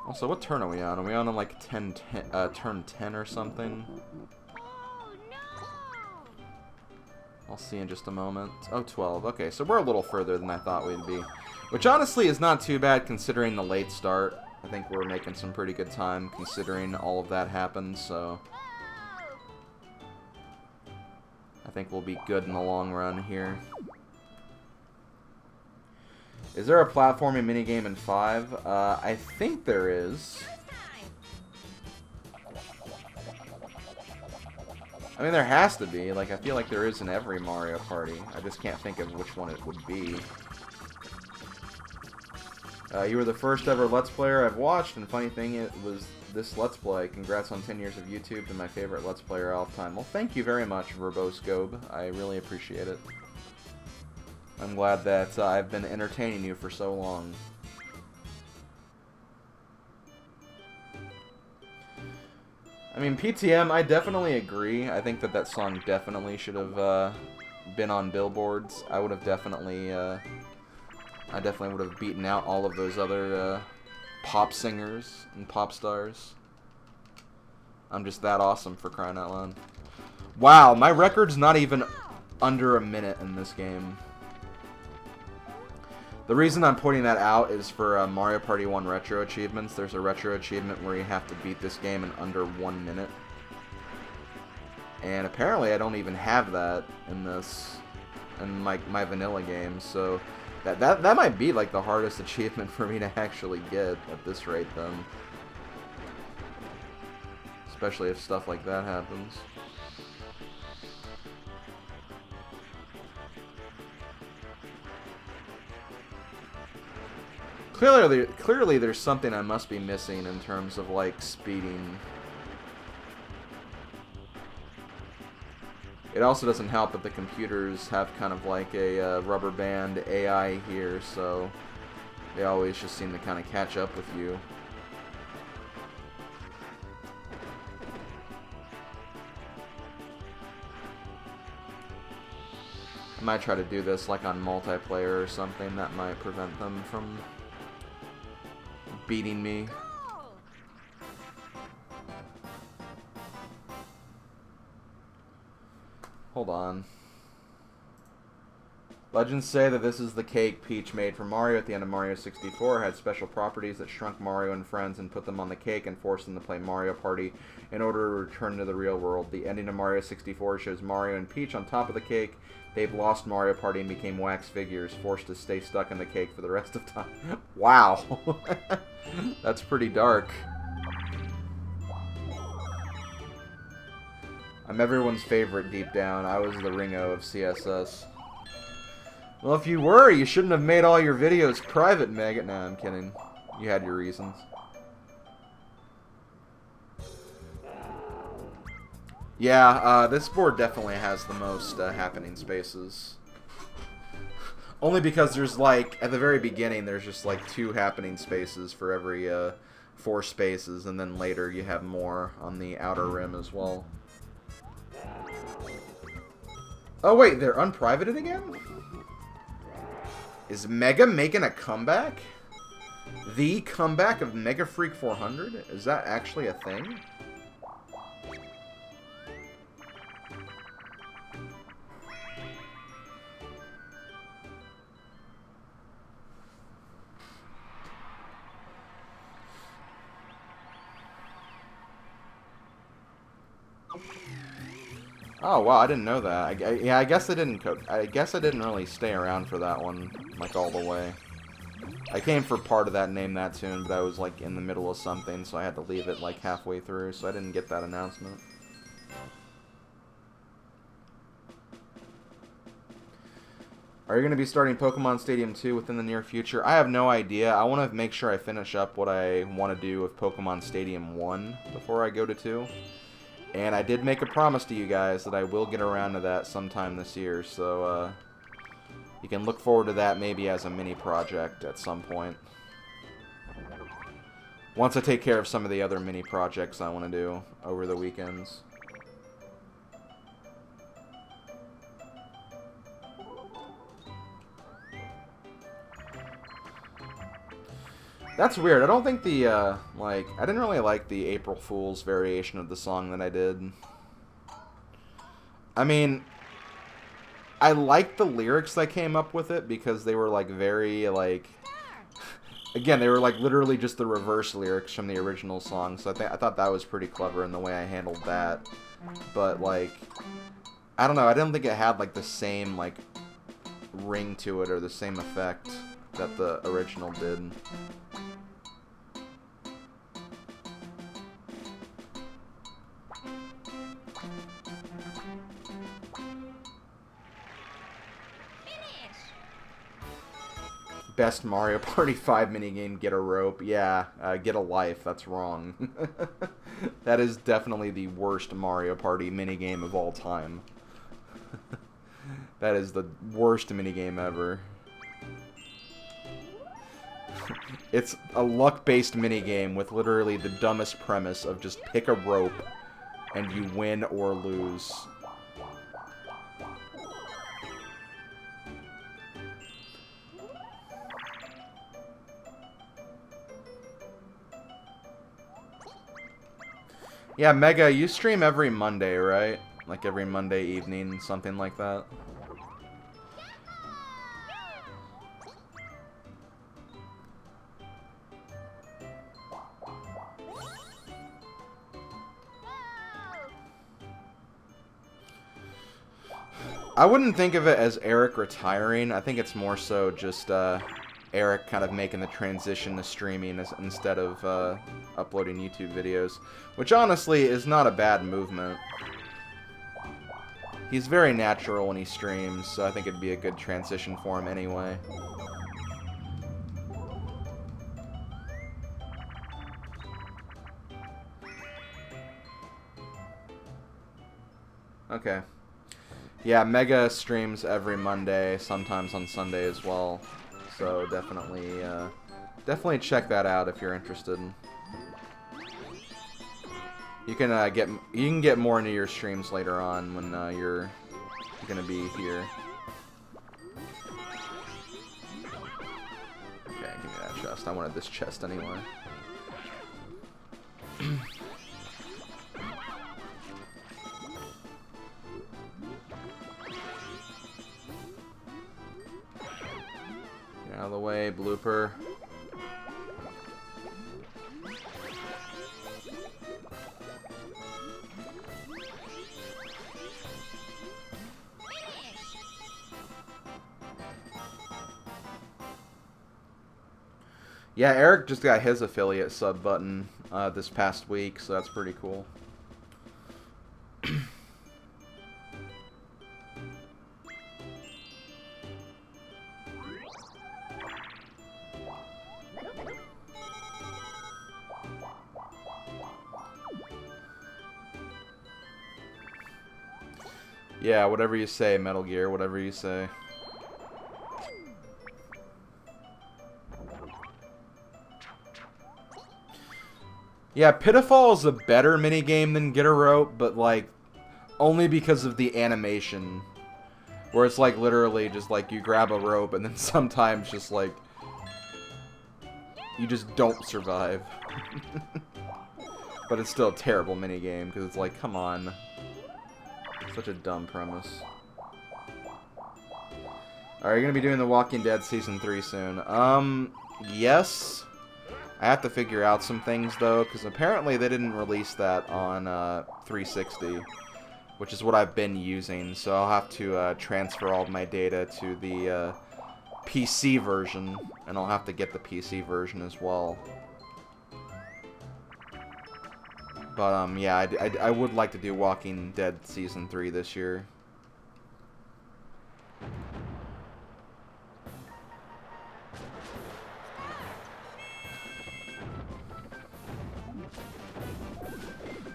Also, what turn are we on? Are we on like turn 10 or something? I'll see in just a moment. Oh, 12. Okay, so we're a little further than I thought we'd be. Which honestly is not too bad considering the late start. I think we're making some pretty good time considering all of that happened, so I think we'll be good in the long run here. Is there a platforming minigame in 5? I think there is. I mean, there has to be. Like, I feel like there is in every Mario Party. I just can't think of which one it would be. You were the first ever Let's Player I've watched, and funny thing, it was this Let's Play. Congrats on 10 years of YouTube to my favorite Let's Player all time. Well, thank you very much, Verboscope. I really appreciate it. I'm glad that I've been entertaining you for so long. I mean, PTM, I definitely agree. I think that that song definitely should have been on billboards. I would have definitely, I definitely would have beaten out all of those other pop singers and pop stars. I'm just that awesome, for crying out loud. Wow, my record's not even under a minute in this game. The reason I'm pointing that out is for Mario Party 1 Retro Achievements. There's a Retro Achievement where you have to beat this game in under 1 minute. And apparently I don't even have that in this, in my vanilla game, so that might be like the hardest achievement for me to actually get at this rate then. Especially if stuff like that happens. Clearly there's something I must be missing in terms of, like, speeding. It also doesn't help that the computers have kind of like a rubber band AI here, so they always just seem to kind of catch up with you. I might try to do this like on multiplayer or something. That might prevent them from beating me. Hold on. Legends say that this is the cake Peach made for Mario at the end of Mario 64. It had special properties that shrunk Mario and friends and put them on the cake and forced them to play Mario Party in order to return to the real world. The ending of Mario 64 shows Mario and Peach on top of the cake. They've lost Mario Party and became wax figures, forced to stay stuck in the cake for the rest of time. Wow. That's pretty dark. I'm everyone's favorite deep down. I was the Ringo of CSS. Well, if you were, you shouldn't have made all your videos private, Maggot. Nah, I'm kidding. You had your reasons. Yeah, this board definitely has the most happening spaces. Only because there's, like, at the very beginning, there's just, like, 2 happening spaces for every 4 spaces, and then later you have more on the outer rim as well. Oh, wait, they're unprivated again? Is Mega making a comeback? The comeback of Mega Freak 400? Is that actually a thing? Oh wow, I didn't know that. Yeah, I guess I didn't really stay around for that one, like, all the way. I came for part of that Name That Tune, but I was, like, in the middle of something, so I had to leave it, like, halfway through, so I didn't get that announcement. Are you going to be starting Pokemon Stadium 2 within the near future? I have no idea. I want to make sure I finish up what I want to do with Pokemon Stadium 1 before I go to 2. And I did make a promise to you guys that I will get around to that sometime this year, so you can look forward to that maybe as a mini project at some point. Once I take care of some of the other mini projects I want to do over the weekends. That's weird. I don't think the, I didn't really like the April Fool's variation of the song that I did. I mean, I liked the lyrics that came up with it because they were, like, very, like... Again, they were, like, literally just the reverse lyrics from the original song, so I thought that was pretty clever in the way I handled that. But, like, I don't know, I didn't think it had, like, the same, like, ring to it or the same effect that the original did. Best Mario Party 5 minigame, get a rope. Yeah, get a life. That's wrong. That is definitely the worst Mario Party minigame of all time. That is the worst minigame ever. It's a luck-based minigame with literally the dumbest premise of just pick a rope and you win or lose. Yeah, Mega, you stream every Monday, right? Like every Monday evening, something like that. I wouldn't think of it as Eric retiring. I think it's more so just Eric kind of making the transition to streaming instead of uploading YouTube videos. Which honestly is not a bad movement. He's very natural when he streams, so I think it'd be a good transition for him anyway. Okay. Yeah, Mega streams every Monday, sometimes on Sunday as well. So definitely check that out if you're interested. You can get more into your streams later on when you're gonna be here. Okay, give me that chest. I wanted this chest anyway. Get out of the way, blooper. Yeah, Eric just got his affiliate sub button this past week, so that's pretty cool. Yeah, whatever you say, Metal Gear, whatever you say. Yeah, Pitfall is a better minigame than Get a Rope, but, like, only because of the animation. Where it's, like, literally just, like, you grab a rope and then sometimes just, like, you just don't survive. But it's still a terrible minigame, because it's like, come on. Such a dumb premise. Are you going to be doing The Walking Dead Season 3 soon? Yes. I have to figure out some things, though, because apparently they didn't release that on 360, which is what I've been using, so I'll have to transfer all of my data to the PC version, and I'll have to get the PC version as well. But, yeah, I would like to do Walking Dead Season 3 this year.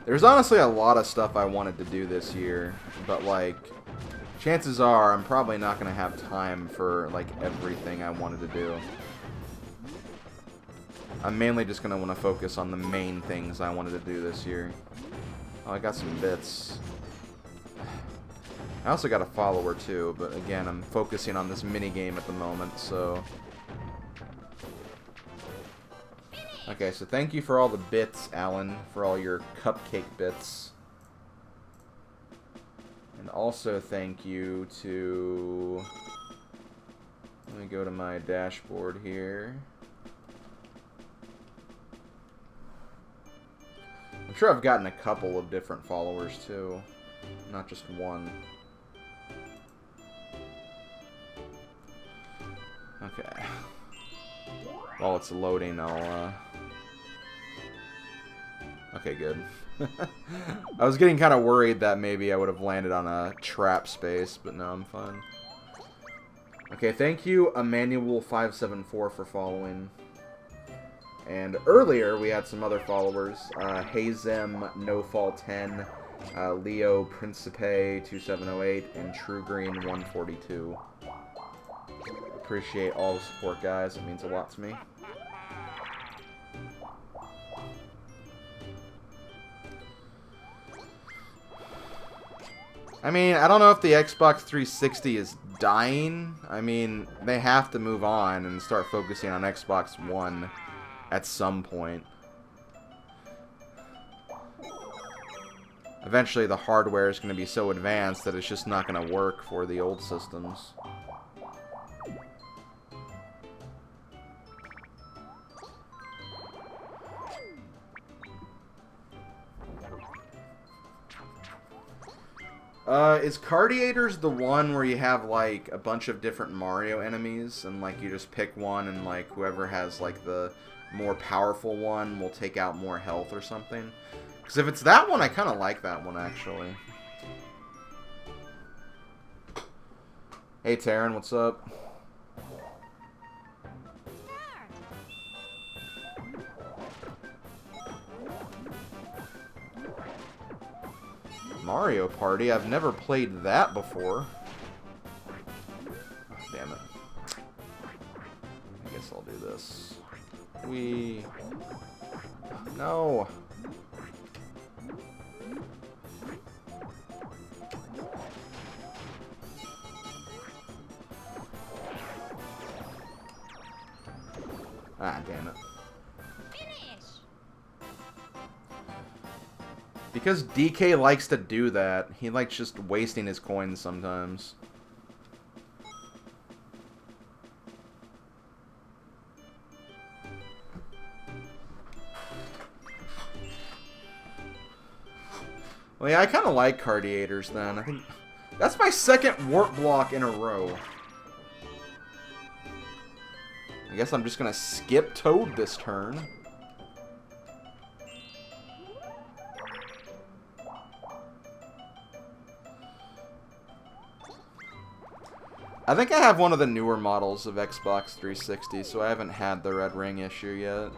There's honestly a lot of stuff I wanted to do this year, but, like, chances are I'm probably not going to have time for, like, everything I wanted to do. I'm mainly just going to want to focus on the main things I wanted to do this year. Oh, I got some bits. I also got a follower, too, but again, I'm focusing on this minigame at the moment, so... Okay, so thank you for all the bits, Alan, for all your cupcake bits. And also thank you to... Let me go to my dashboard here. I'm sure I've gotten a couple of different followers, too. Not just one. Okay. While it's loading, I'll, Okay, good. I was getting kind of worried that maybe I would have landed on a trap space, but no, I'm fine. Okay, thank you, Emmanuel574, for following. And earlier, we had some other followers. Hazem, NoFall10, Leo Principe 2708, and True Green 142. Appreciate all the support, guys. It means a lot to me. I mean, I don't know if the Xbox 360 is dying. I mean, they have to move on and start focusing on Xbox One at some point. Eventually, the hardware is going to be so advanced that it's just not going to work for the old systems. Is Cardiators the one where you have, like, a bunch of different Mario enemies, and, like, you just pick one, and, like, whoever has, like, the more powerful one will take out more health or something? Because if it's that one, I kind of like that one, actually. Hey, Taryn, what's up? Mario Party? I've never played that before. Damn it. I guess I'll do this. No! Ah, damn it. Because DK likes to do that, he likes just wasting his coins sometimes. Well, yeah, I kind of like Cardiators then. I think that's my second warp block in a row. I guess I'm just gonna skip Toad this turn. I think I have one of the newer models of Xbox 360, so I haven't had the red ring issue yet.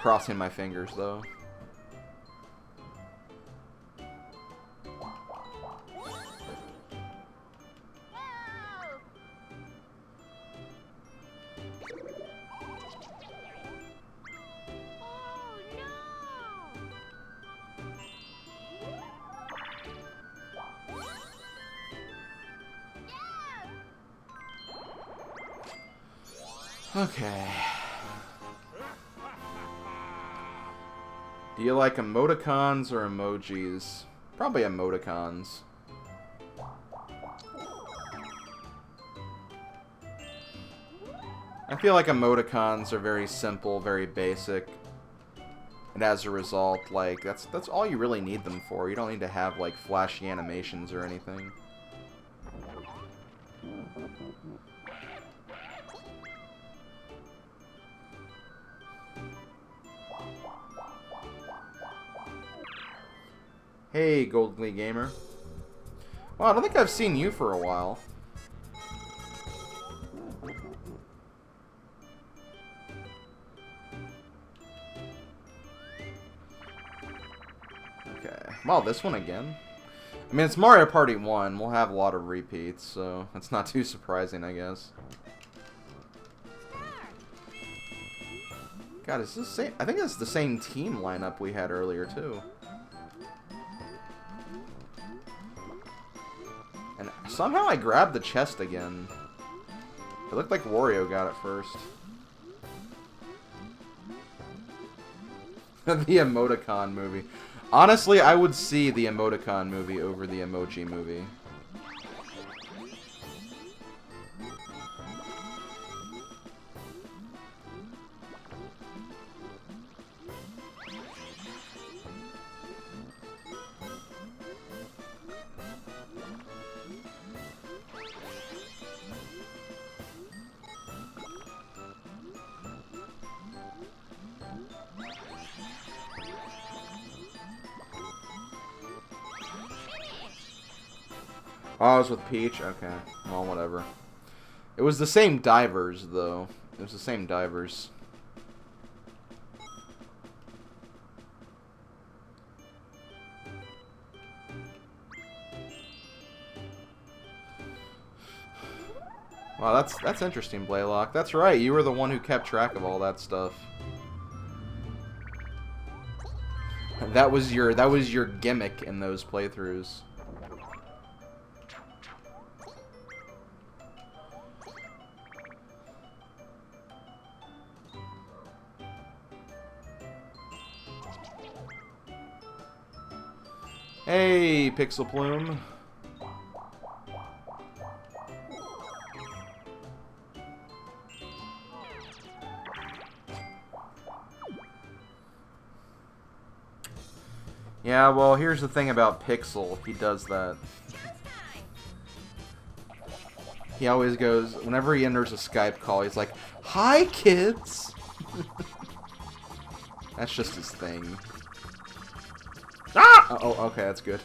Crossing my fingers, though. Okay. Do you like emoticons or emojis? Probably emoticons. I feel like emoticons are very simple, very basic. And as a result, like, that's all you really need them for. You don't need to have, like, flashy animations or anything. Hey, Goldly Gamer. Well, I don't think I've seen you for a while. Okay. Well, this one again. I mean, it's Mario Party 1. We'll have a lot of repeats, so it's not too surprising, I guess. God, is this the same? I think it's the same team lineup we had earlier, too. And somehow I grabbed the chest again. It looked like Wario got it first. The emoticon movie. Honestly, I would see the emoticon movie over the emoji movie. Oh, I was with Peach? Okay. Well, whatever. It was the same divers, though. It was the same divers. Wow, that's interesting, Blaylock. That's right, you were the one who kept track of all that stuff. That was your gimmick in those playthroughs. Hey, Pixel Plume. Yeah, well, here's the thing about Pixel. He does that. He always goes, whenever he enters a Skype call, he's like, "Hi, kids!" That's just his thing. Ah! Oh, okay, that's good.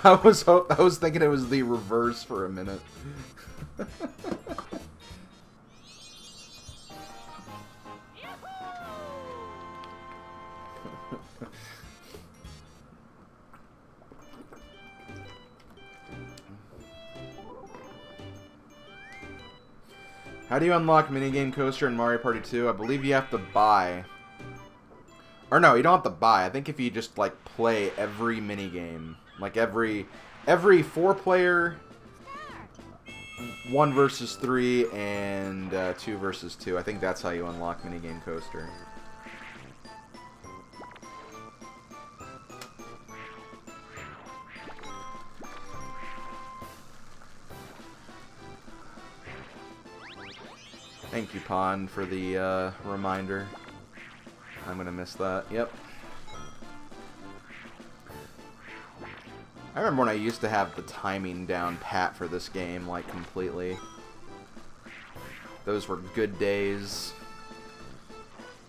I was thinking it was the reverse for a minute. How do you unlock minigame coaster in Mario Party 2? I believe you have to buy. Or no, you don't have to buy. I think if you just like play every minigame, like every 4-player, 1 versus 3 and 2 versus 2. I think that's how you unlock minigame coaster. Thank you, Pond, for the reminder. I'm gonna miss that. Yep. I remember when I used to have the timing down pat for this game, like, completely. Those were good days.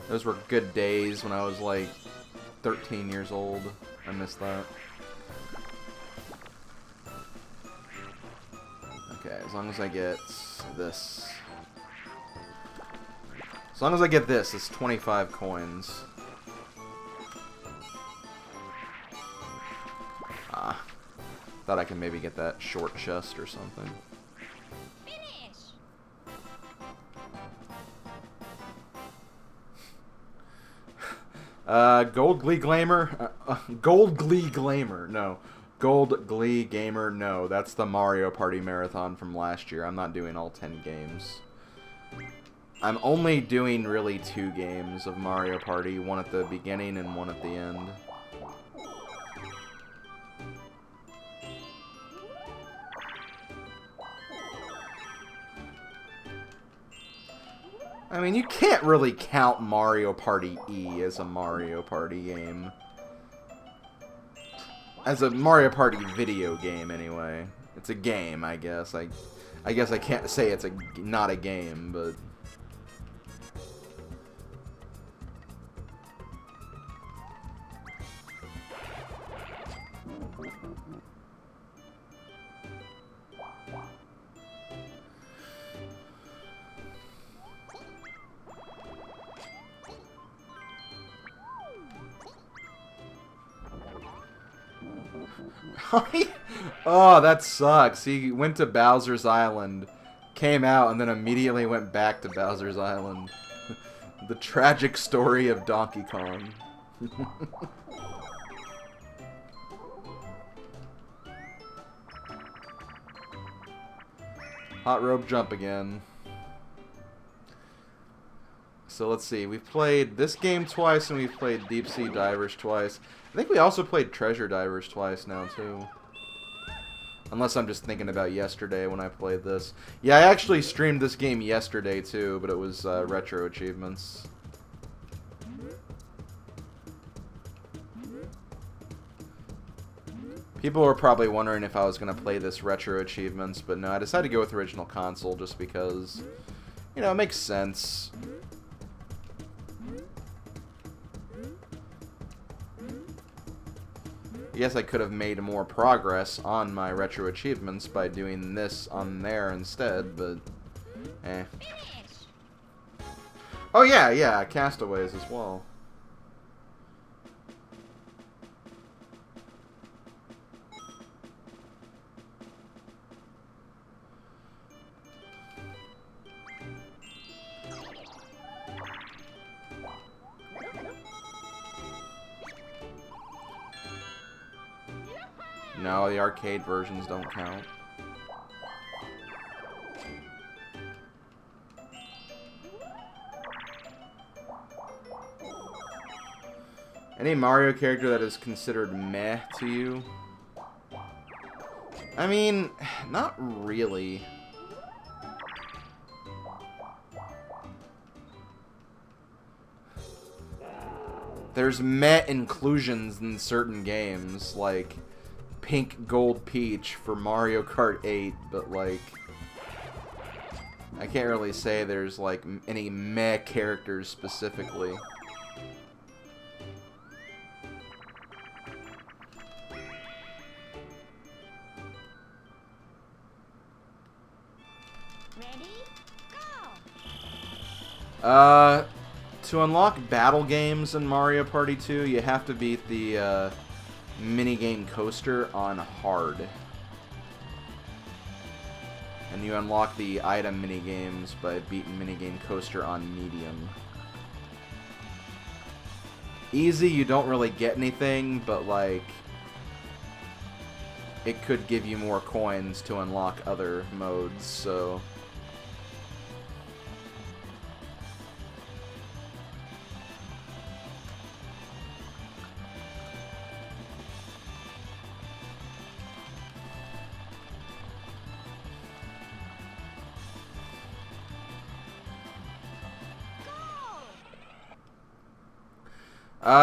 Those were good days when I was, like, 13 years old. I miss that. Okay, as long as I get this. As long as I get this, it's 25 coins. Ah. Thought I could maybe get that short chest or something. Finish. Gold Glee Glamour? Gold Glee Glamour, no. Gold Glee Gamer, no. That's the Mario Party Marathon from last year. I'm not doing all 10 games. I'm only doing really 2 games of Mario Party, one at the beginning and one at the end. I mean, you can't really count Mario Party E as a Mario Party game. As a Mario Party video game, anyway. It's a game, I guess. I guess I can't say it's not a game, but... Oh, that sucks. He went to Bowser's Island, came out, and then immediately went back to Bowser's Island. The tragic story of Donkey Kong. Hot rope jump again. So let's see. We've played this game twice, and we've played Deep Sea Divers twice. I think we also played Treasure Divers twice now, too. Unless I'm just thinking about yesterday when I played this. Yeah, I actually streamed this game yesterday, too, but it was Retro Achievements. People were probably wondering if I was going to play this Retro Achievements, but no, I decided to go with Original Console just because, you know, it makes sense. I guess I could have made more progress on my retro achievements by doing this on there instead, but eh. Oh yeah, yeah, Castaways as well. No, the arcade versions don't count. Any Mario character that is considered meh to you? I mean, not really. There's meh inclusions in certain games, like Pink Gold Peach for Mario Kart 8, but like I can't really say there's like any meh characters specifically. Ready? Go! To unlock battle games in Mario Party 2, you have to beat the minigame coaster on hard. And you unlock the item minigames by beating minigame coaster on medium. Easy, you don't really get anything, but like it could give you more coins to unlock other modes, so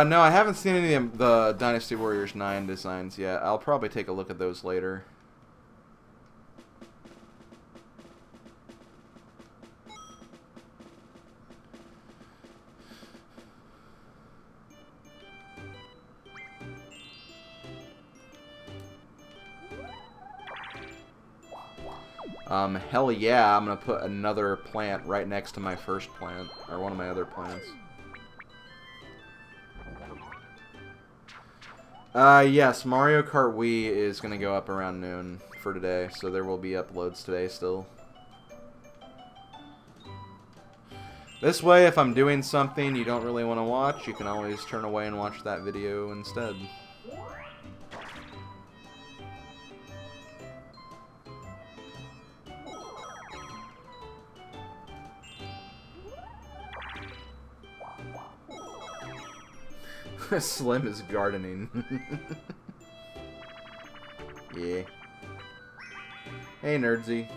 no, I haven't seen any of the Dynasty Warriors 9 designs yet. I'll probably take a look at those later. Hell yeah, I'm gonna put another plant right next to my first plant, or one of my other plants. Yes, Mario Kart Wii is going to go up around noon for today, so there will be uploads today still. This way, if I'm doing something you don't really want to watch, you can always turn away and watch that video instead. Slim is gardening. Yeah. Hey, Nerdsy.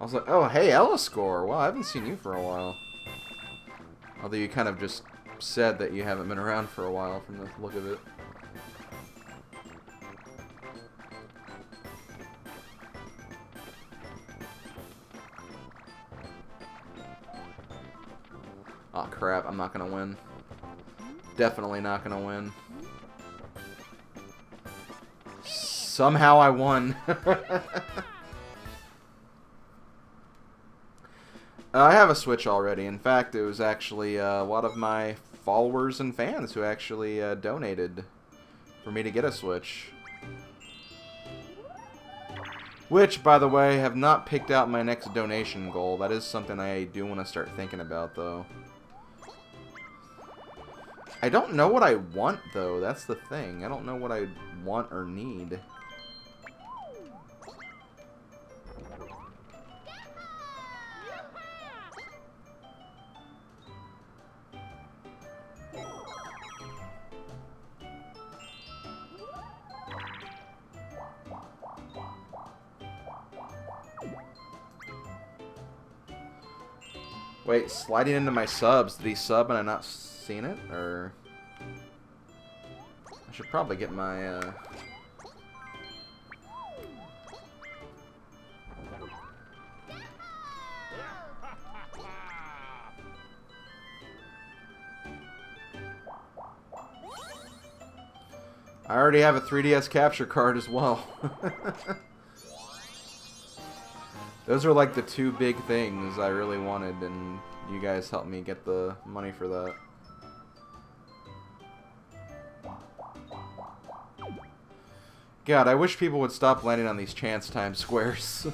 I was like, oh, hey, Elliscore. Wow, I haven't seen you for a while. Although you kind of just said that you haven't been around for a while from the look of it. Oh crap, I'm not gonna win. Definitely not gonna win. Somehow I won. I have a Switch already. In fact, it was actually a lot of my followers and fans who actually donated for me to get a Switch. Which, by the way, have not picked out my next donation goal. That is something I do want to start thinking about, though. I don't know what I want, though. That's the thing. I don't know what I want or need. Wait, sliding into my subs. Did he sub and I not seen it? Or I should probably get my I already have a 3DS capture card as well. Those are like the two big things I really wanted, and you guys helped me get the money for that. God, I wish people would stop landing on these chance time squares.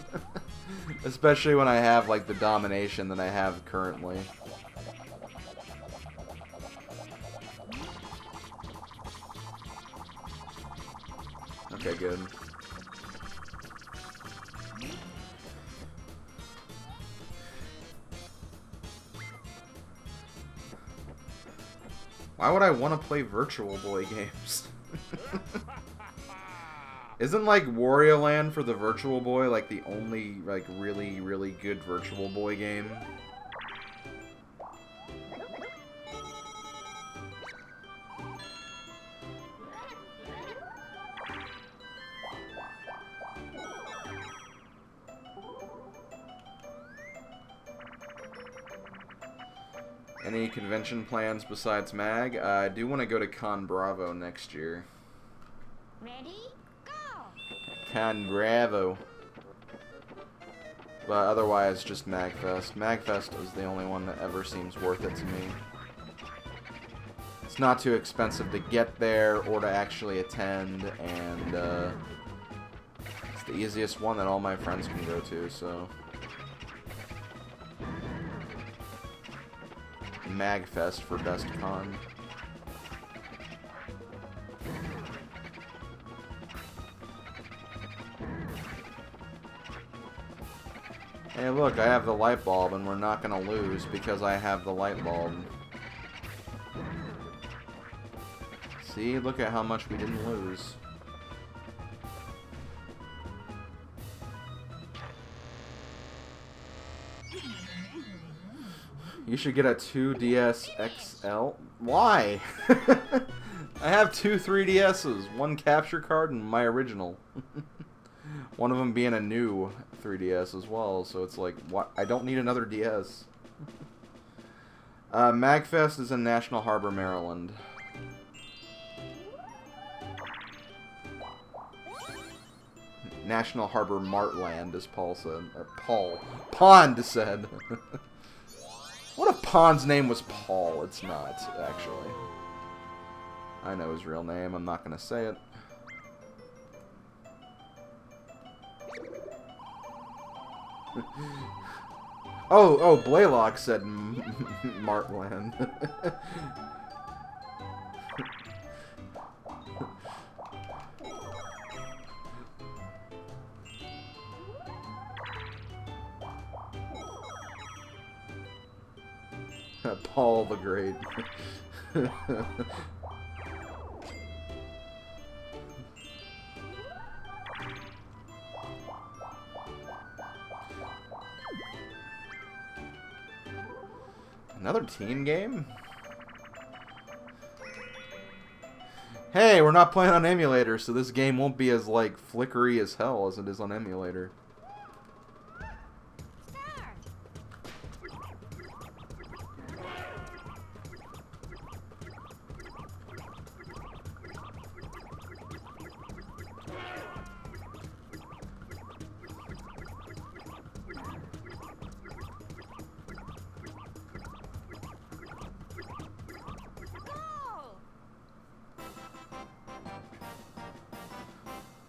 Especially when I have, like, the domination that I have currently. Okay, good. Why would I want to play Virtual Boy games? Isn't, like, Wario Land for the Virtual Boy, like, the only, like, really, really good Virtual Boy game? Any convention plans besides MAG? I do want to go to Con Bravo next year. Ready? Con Bravo. But otherwise, just MagFest. MagFest is the only one that ever seems worth it to me. It's not too expensive to get there or to actually attend, and it's the easiest one that all my friends can go to, so... MagFest for best con. Hey, look, I have the light bulb, and we're not gonna lose because I have the light bulb. See? Look at how much we didn't lose. You should get a 2DS XL. Why? I have two 3DSs, one capture card and my original. One of them being a new 3DS as well, so it's like, what? I don't need another DS. MagFest is in National Harbor, Maryland. National Harbor Martland, as Paul said. Or Pond said. What if Pond's name was Paul? It's not, actually. I know his real name. I'm not going to say it. Oh, Blaylock said Martland. Paul the Great. Another team game? Hey, we're not playing on emulator, so this game won't be as, like, flickery as hell as it is on emulator.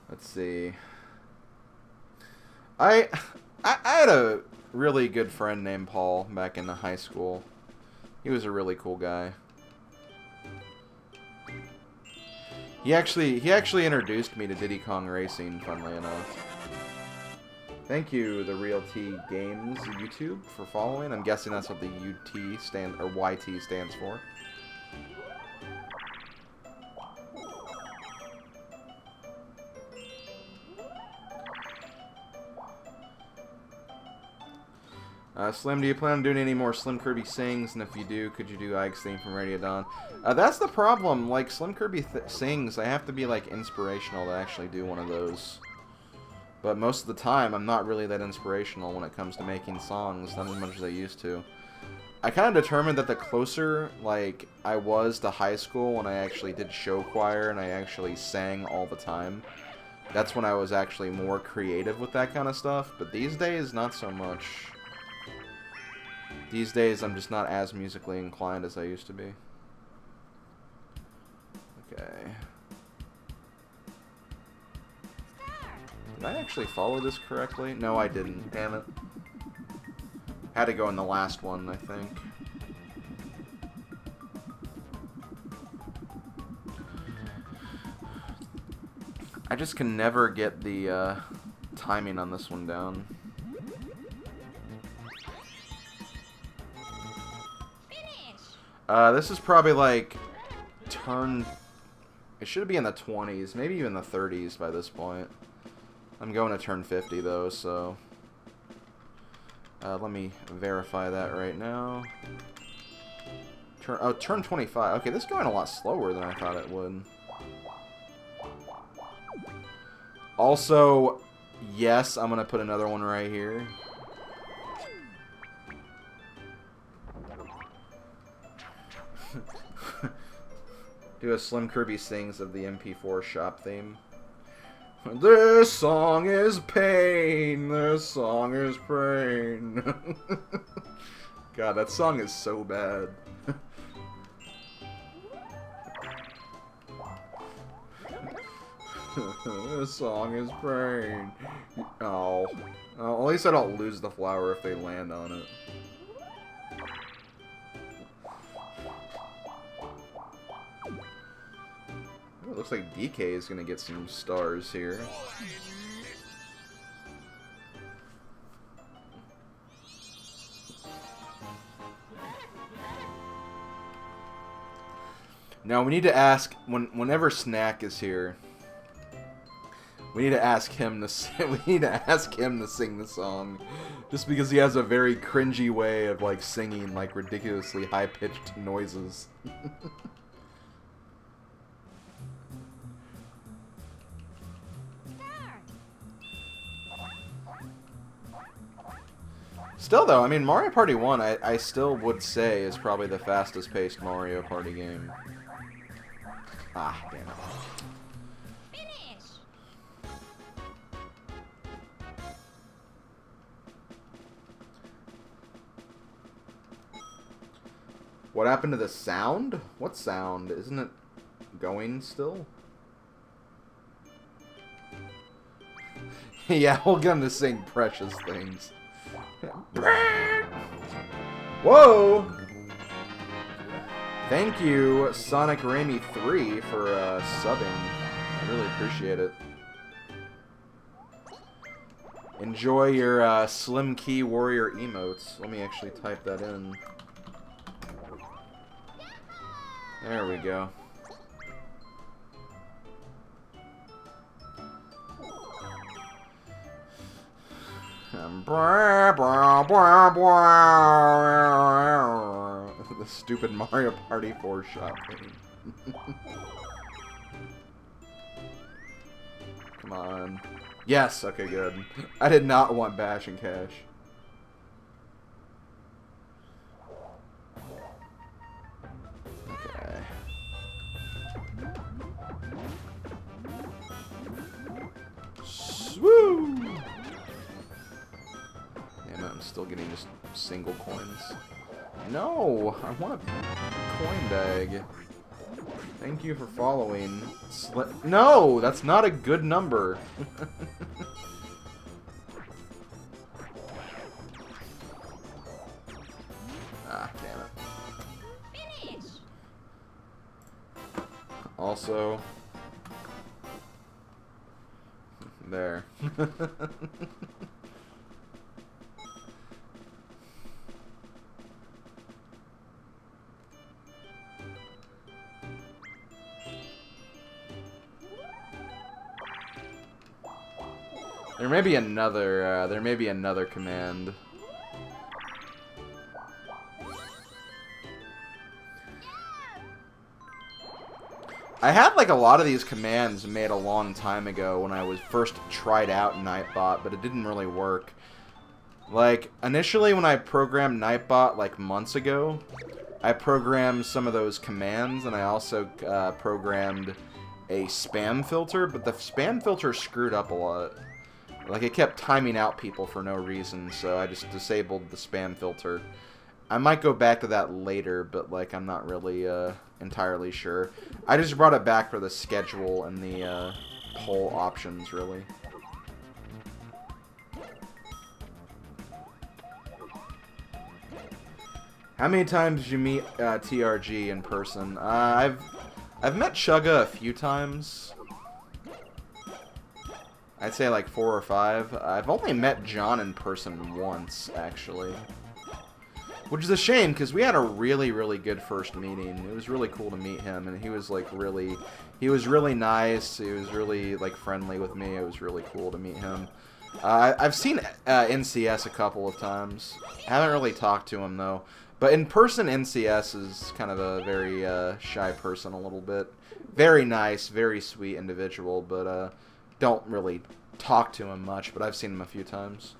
Let's see. I had a really good friend named Paul back in high school. He was a really cool guy. He actually introduced me to Diddy Kong Racing, funnily enough. Thank you, the Real T Games YouTube, for following. I'm guessing that's what the YT stands for. Slim, do you plan on doing any more Slim Kirby sings? And if you do, could you do Ike's theme from Radio Dawn? That's the problem. Like, Slim Kirby sings, I have to be, like, inspirational to actually do one of those. But most of the time, I'm not really that inspirational when it comes to making songs. Not as much as I used to. I kind of determined that the closer, like, I was to high school when I actually did show choir and I actually sang all the time, that's when I was actually more creative with that kind of stuff. But these days, not so much. These days, I'm just not as musically inclined as I used to be. Okay. Did I actually follow this correctly? No, I didn't. Damn it. Had to go in the last one, I think. I just can never get the timing on this one down. This is probably like turn... It should be in the 20s, maybe even the 30s by this point. I'm going to turn 50 though, so... let me verify that right now. Turn 25. Okay, this is going a lot slower than I thought it would. Also, yes, I'm going to put another one right here. Do a Slim Kirby Sings of the MP4 shop theme. This song is pain. This song is pain. God, that song is so bad. This song is pain. Oh. At least I don't lose the flower if they land on it. It looks like DK is going to get some stars here. Now we need to ask, whenever Snack is here, we need to ask him to sing the song, just because he has a very cringy way of like singing like ridiculously high-pitched noises. Still, though, I mean, Mario Party 1, I still would say is probably the fastest-paced Mario Party game. Ah, damn it. Finish. What happened to the sound? What sound? Isn't it going still? Yeah, we'll get him to sing Precious Things. Whoa! Thank you, Sonic Raimi 3, for subbing. I really appreciate it. Enjoy your Slim Key Warrior emotes. Let me actually type that in. There we go. The stupid Mario Party 4 shot thing. Come on. Yes, okay, good. I did not want Bash and Cash. Okay. Swoo! Damn it, I'm still getting just single coins. No! I want a coin bag. Thank you for following. No! That's not a good number. Ah, damn it. Finish. Also... There. There may be another command. I had like a lot of these commands made a long time ago when I was first tried out Nightbot, but it didn't really work. Like, initially when I programmed Nightbot, like, months ago, I programmed some of those commands, and I also programmed a spam filter, but the spam filter screwed up a lot. Like, it kept timing out people for no reason, so I just disabled the spam filter. I might go back to that later, but, like, I'm not really entirely sure. I just brought it back for the schedule and the poll options, really. How many times did you meet TRG in person? I've met Chugga a few times. I'd say like 4 or 5. I've only met John in person once, actually. Which is a shame, because we had a really, really good first meeting. It was really cool to meet him, and he was like really... He was really nice. He was really like friendly with me. It was really cool to meet him. I've seen NCS a couple of times. Haven't really talked to him, though. But in person, NCS is kind of a very shy person a little bit. Very nice, very sweet individual, but don't really talk to him much, but I've seen him a few times.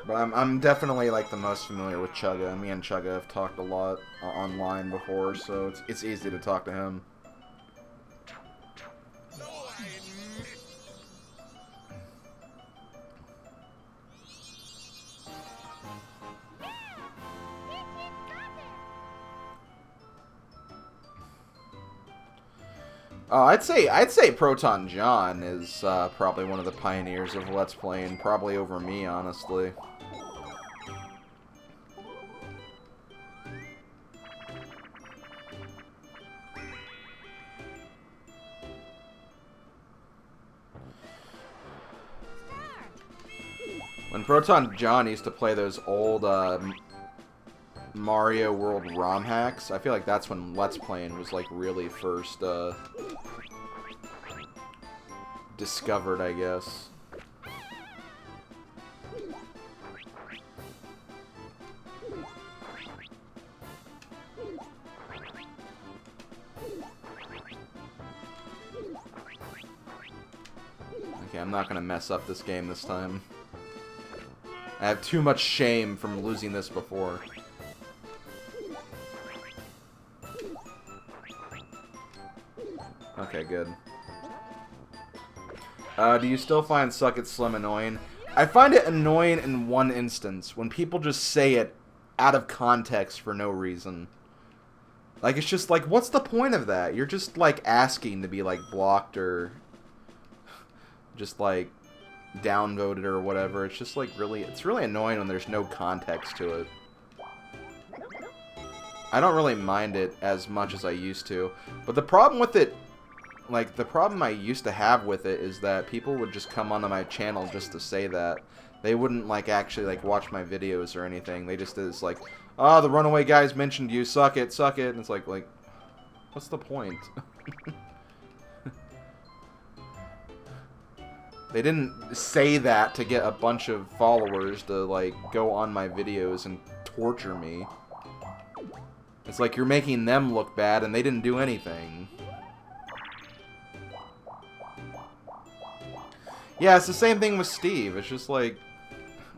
But I'm definitely like the most familiar with Chugga. Me and Chugga have talked a lot online before, so it's easy to talk to him. I'd say Proton John is probably one of the pioneers of Let's Playing, probably over me, honestly. When Proton John used to play those old Mario World ROM hacks, I feel like that's when Let's Playing was like really first discovered, I guess. Okay, I'm not gonna mess up this game this time. I have too much shame from losing this before. Okay, good. Do you still find Suck It Slim annoying? I find it annoying in one instance, when people just say it out of context for no reason. Like, it's just like, what's the point of that? You're just, like, asking to be, like, blocked or just, like, downvoted or whatever. It's just, like, it's really annoying when there's no context to it. I don't really mind it as much as I used to. But the problem with it, like, the problem I used to have with it is that people would just come onto my channel just to say that. They wouldn't, like, actually, like, watch my videos or anything. They just is like, oh, the runaway guys mentioned you, suck it, suck it. And it's like, what's the point? They didn't say that to get a bunch of followers to, like, go on my videos and torture me. It's like you're making them look bad and they didn't do anything. Yeah, it's the same thing with Steve. It's just like,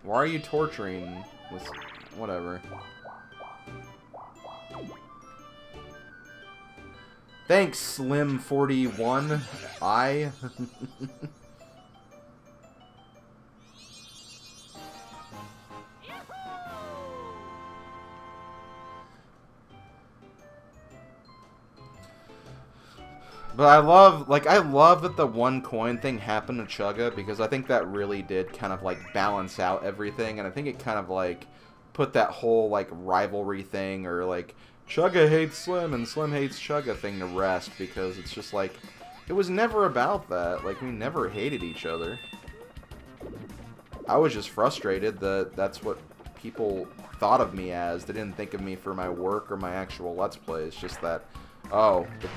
why are you torturing with whatever? Thanks, Slim41. But I love that the one coin thing happened to Chugga, because I think that really did kind of, like, balance out everything, and I think it kind of, like, put that whole, like, rivalry thing, or, like, Chugga hates Slim and Slim hates Chugga thing to rest, because it's just, like, it was never about that. Like, we never hated each other. I was just frustrated that that's what people thought of me as. They didn't think of me for my work or my actual Let's Play. It's just that, oh, the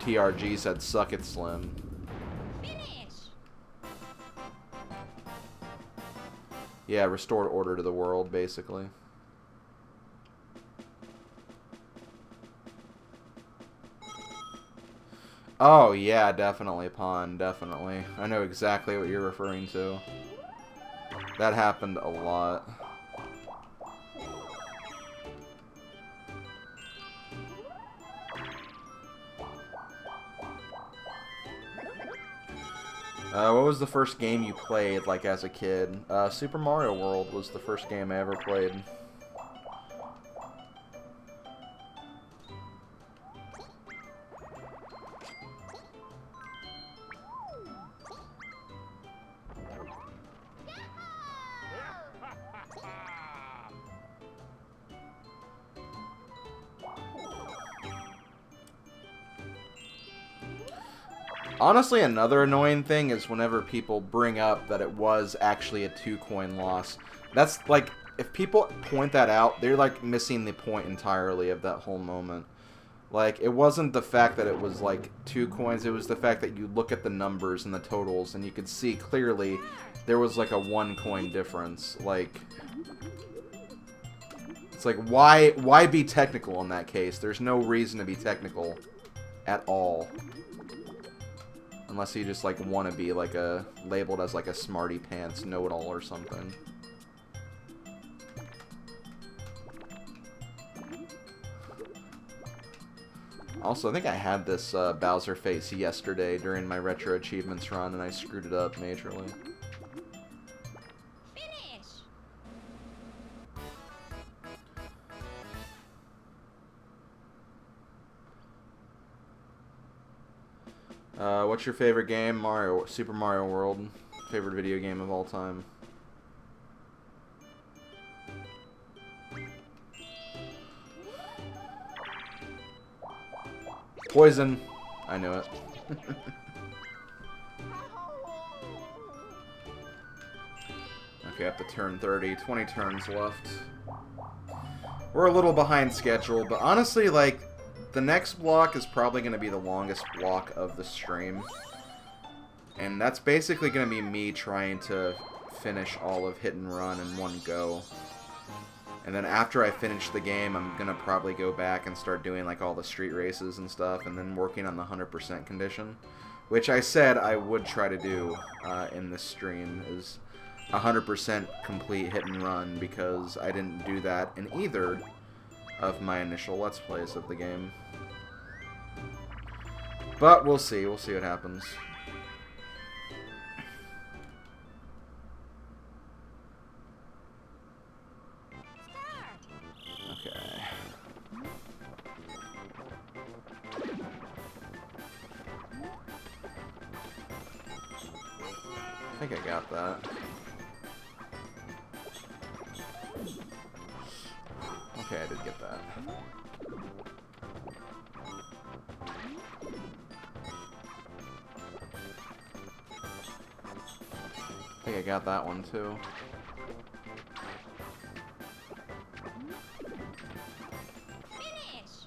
TRG said suck it, Slim. Finish. Yeah, restored order to the world, basically. Oh, yeah, definitely, Pond, definitely. I know exactly what you're referring to. That happened a lot. What was the first game you played, like, as a kid? Super Mario World was the first game I ever played. Honestly, another annoying thing is whenever people bring up that it was actually a 2-coin loss. That's, like, if people point that out, they're, like, missing the point entirely of that whole moment. Like, it wasn't the fact that it was, like, 2 coins, it was the fact that you look at the numbers and the totals, and you could see clearly there was, like, a 1-coin difference. Like, it's like, why be technical in that case? There's no reason to be technical at all. Unless you just, like, want to be, like, labeled as, like, a smarty pants know-it-all or something. Also, I think I had this Bowser face yesterday during my Retro Achievements run, and I screwed it up majorly. Finish. What's your favorite game? Super Mario World. Favorite video game of all time. Poison. I knew it. Okay, up to turn 30. 20 turns left. We're a little behind schedule, but honestly, like, the next block is probably going to be the longest block of the stream. And that's basically going to be me trying to finish all of Hit and Run in one go. And then after I finish the game, I'm going to probably go back and start doing, like, all the street races and stuff, and then working on the 100% condition. Which I said I would try to do in this stream, is 100% complete Hit and Run, because I didn't do that in either of my initial Let's Plays of the game. But we'll see. We'll see what happens. Okay. I think I got that. Okay, I did get that. I think I got that one too. Finish.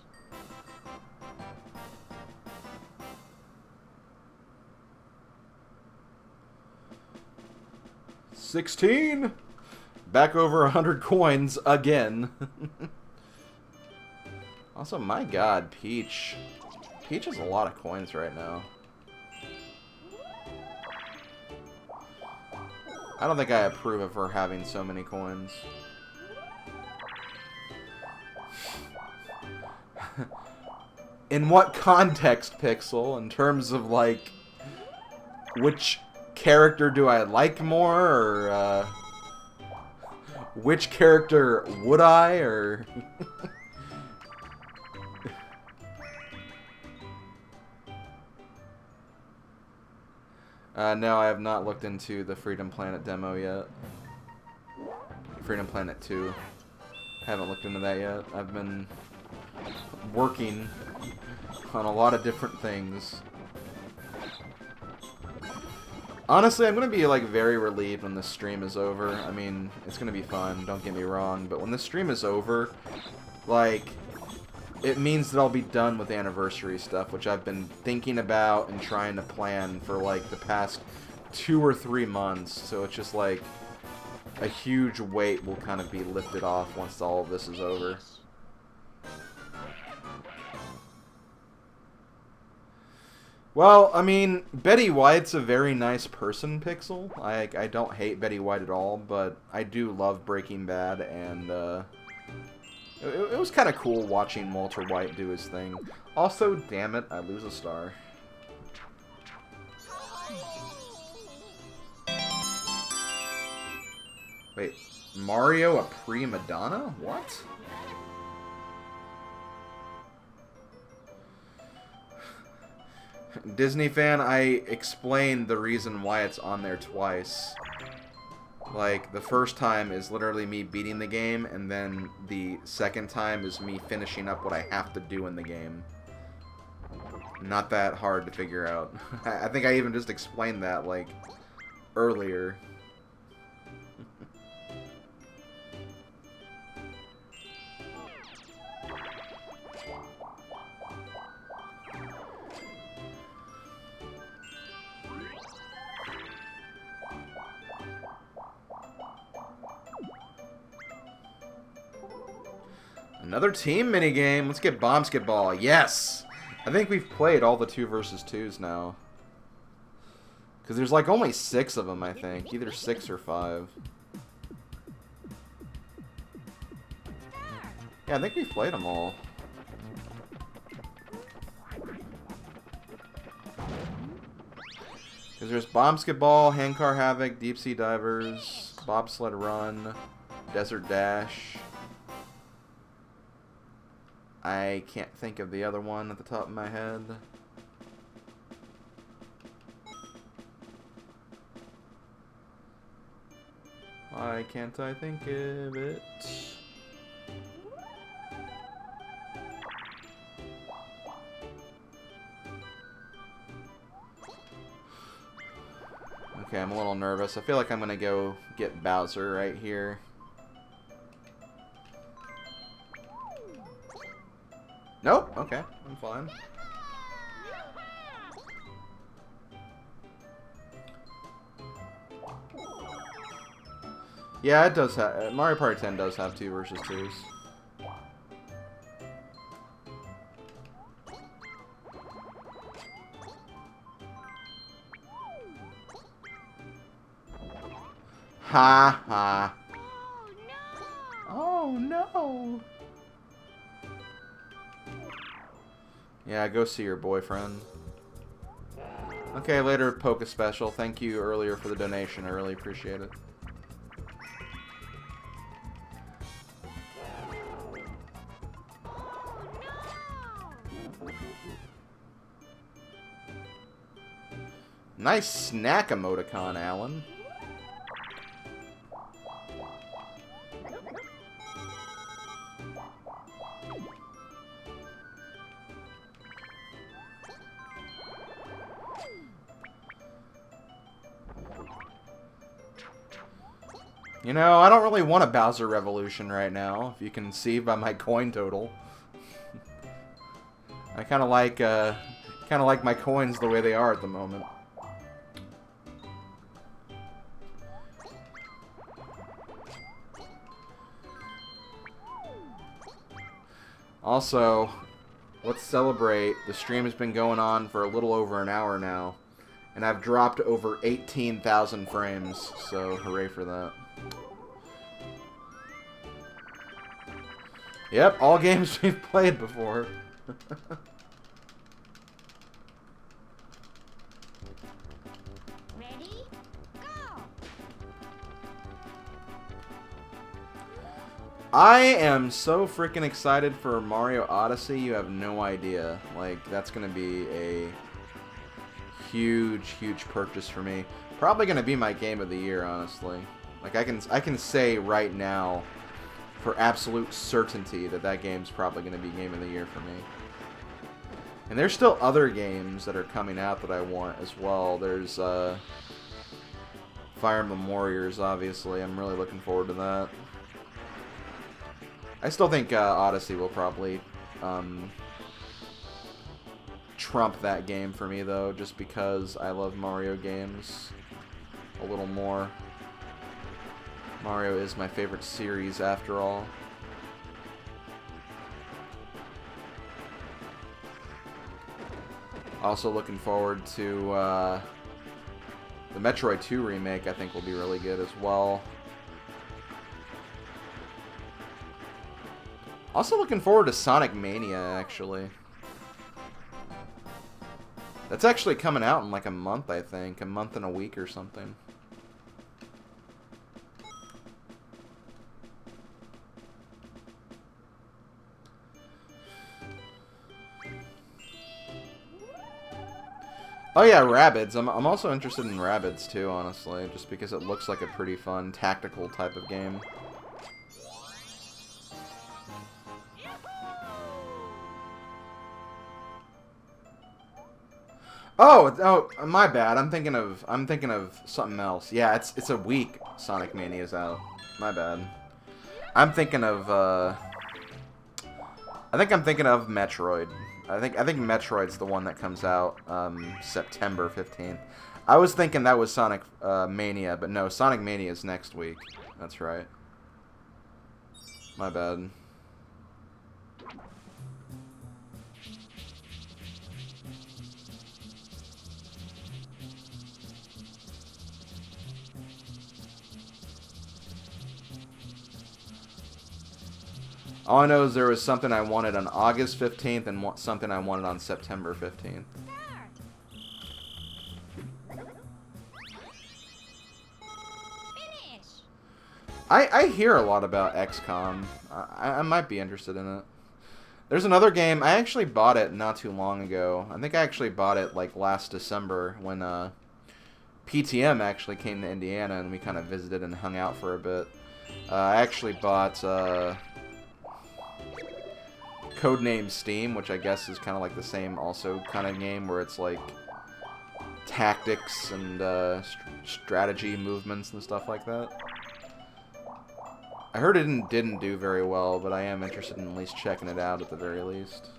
16! Back over 100 coins again. Also, my god, Peach. Peach has a lot of coins right now. I don't think I approve of her having so many coins. In what context, Pixel? In terms of, like, which character do I like more, or, which character would I, or... No, I have not looked into the Freedom Planet demo yet. Freedom Planet 2. Haven't looked into that yet. I've been working on a lot of different things. Honestly, I'm going to be, like, very relieved when this stream is over. I mean, it's going to be fun, don't get me wrong, but when this stream is over, like, it means that I'll be done with anniversary stuff, which I've been thinking about and trying to plan for, like, the past 2 or 3 months. So it's just, like, a huge weight will kind of be lifted off once all of this is over. Well, I mean, Betty White's a very nice person, Pixel. I don't hate Betty White at all, but I do love Breaking Bad, and it was kind of cool watching Walter White do his thing. Also, damn it, I lose a star. Wait, Mario a prima donna? What? Disney fan, I explained the reason why it's on there twice. Like, the first time is literally me beating the game, and then the second time is me finishing up what I have to do in the game. Not that hard to figure out. I think I even just explained that, like, earlier. Another team minigame. Let's get Bombsketball. Yes! I think we've played all the 2 versus 2s now. Because there's like only 6 of them, I think. Either 6 or 5. Yeah, I think we've played them all. Because there's Bombsketball, Handcar Havoc, Deep Sea Divers, Bobsled Run, Desert Dash. I can't think of the other one at the top of my head. Why can't I think of it? Okay, I'm a little nervous. I feel like I'm gonna go get Bowser right here. Nope. Okay, I'm fine. Yeah, it does have... Mario Party 10 does have 2 versus 2s. Ha ha. Oh no. Yeah, go see your boyfriend. Okay, later, Poke Special. Thank you earlier for the donation. I really appreciate it. Nice snack emoticon, Alan. You know, I don't really want a Bowser Revolution right now, if you can see by my coin total. I kind of like my coins the way they are at the moment. Also, let's celebrate. The stream has been going on for a little over an hour now, and I've dropped over 18,000 frames, so hooray for that. Yep, all games we've played before. Ready? Go! I am so freaking excited for Mario Odyssey, you have no idea. Like, that's gonna be a huge, huge purchase for me. Probably gonna be my game of the year, honestly. Like, I can say right now, for absolute certainty, that game's probably gonna be game of the year for me. And there's still other games that are coming out that I want as well. There's Fire Emblem Warriors, obviously. I'm really looking forward to that. I still think Odyssey will probably trump that game for me, though, just because I love Mario games a little more. Mario is my favorite series, after all. Also looking forward to the Metroid 2 remake. I think will be really good as well. Also looking forward to Sonic Mania, actually. That's actually coming out in like a month, I think. A month and a week or something. Oh yeah, Rabbids. I'm also interested in Rabbids too, honestly, just because it looks like a pretty fun tactical type of game. Oh, my bad. I'm thinking of something else. Yeah, it's a week Sonic Mania is out. My bad. I'm thinking of I think I'm thinking of Metroid. I think Metroid's the one that comes out September 15th. I was thinking that was Sonic Mania, but no, Sonic Mania is next week. That's right. My bad. All I know is there was something I wanted on August 15th and something I wanted on September 15th. I hear a lot about XCOM. I might be interested in it. There's another game. I actually bought it not too long ago. I think I actually bought it like last December when PTM actually came to Indiana and we kind of visited and hung out for a bit. I actually bought Codename Steam, which I guess is kind of like the same also kind of game where it's like tactics and strategy movements and stuff like that. I heard it didn't do very well, but I am interested in at least checking it out at the very least.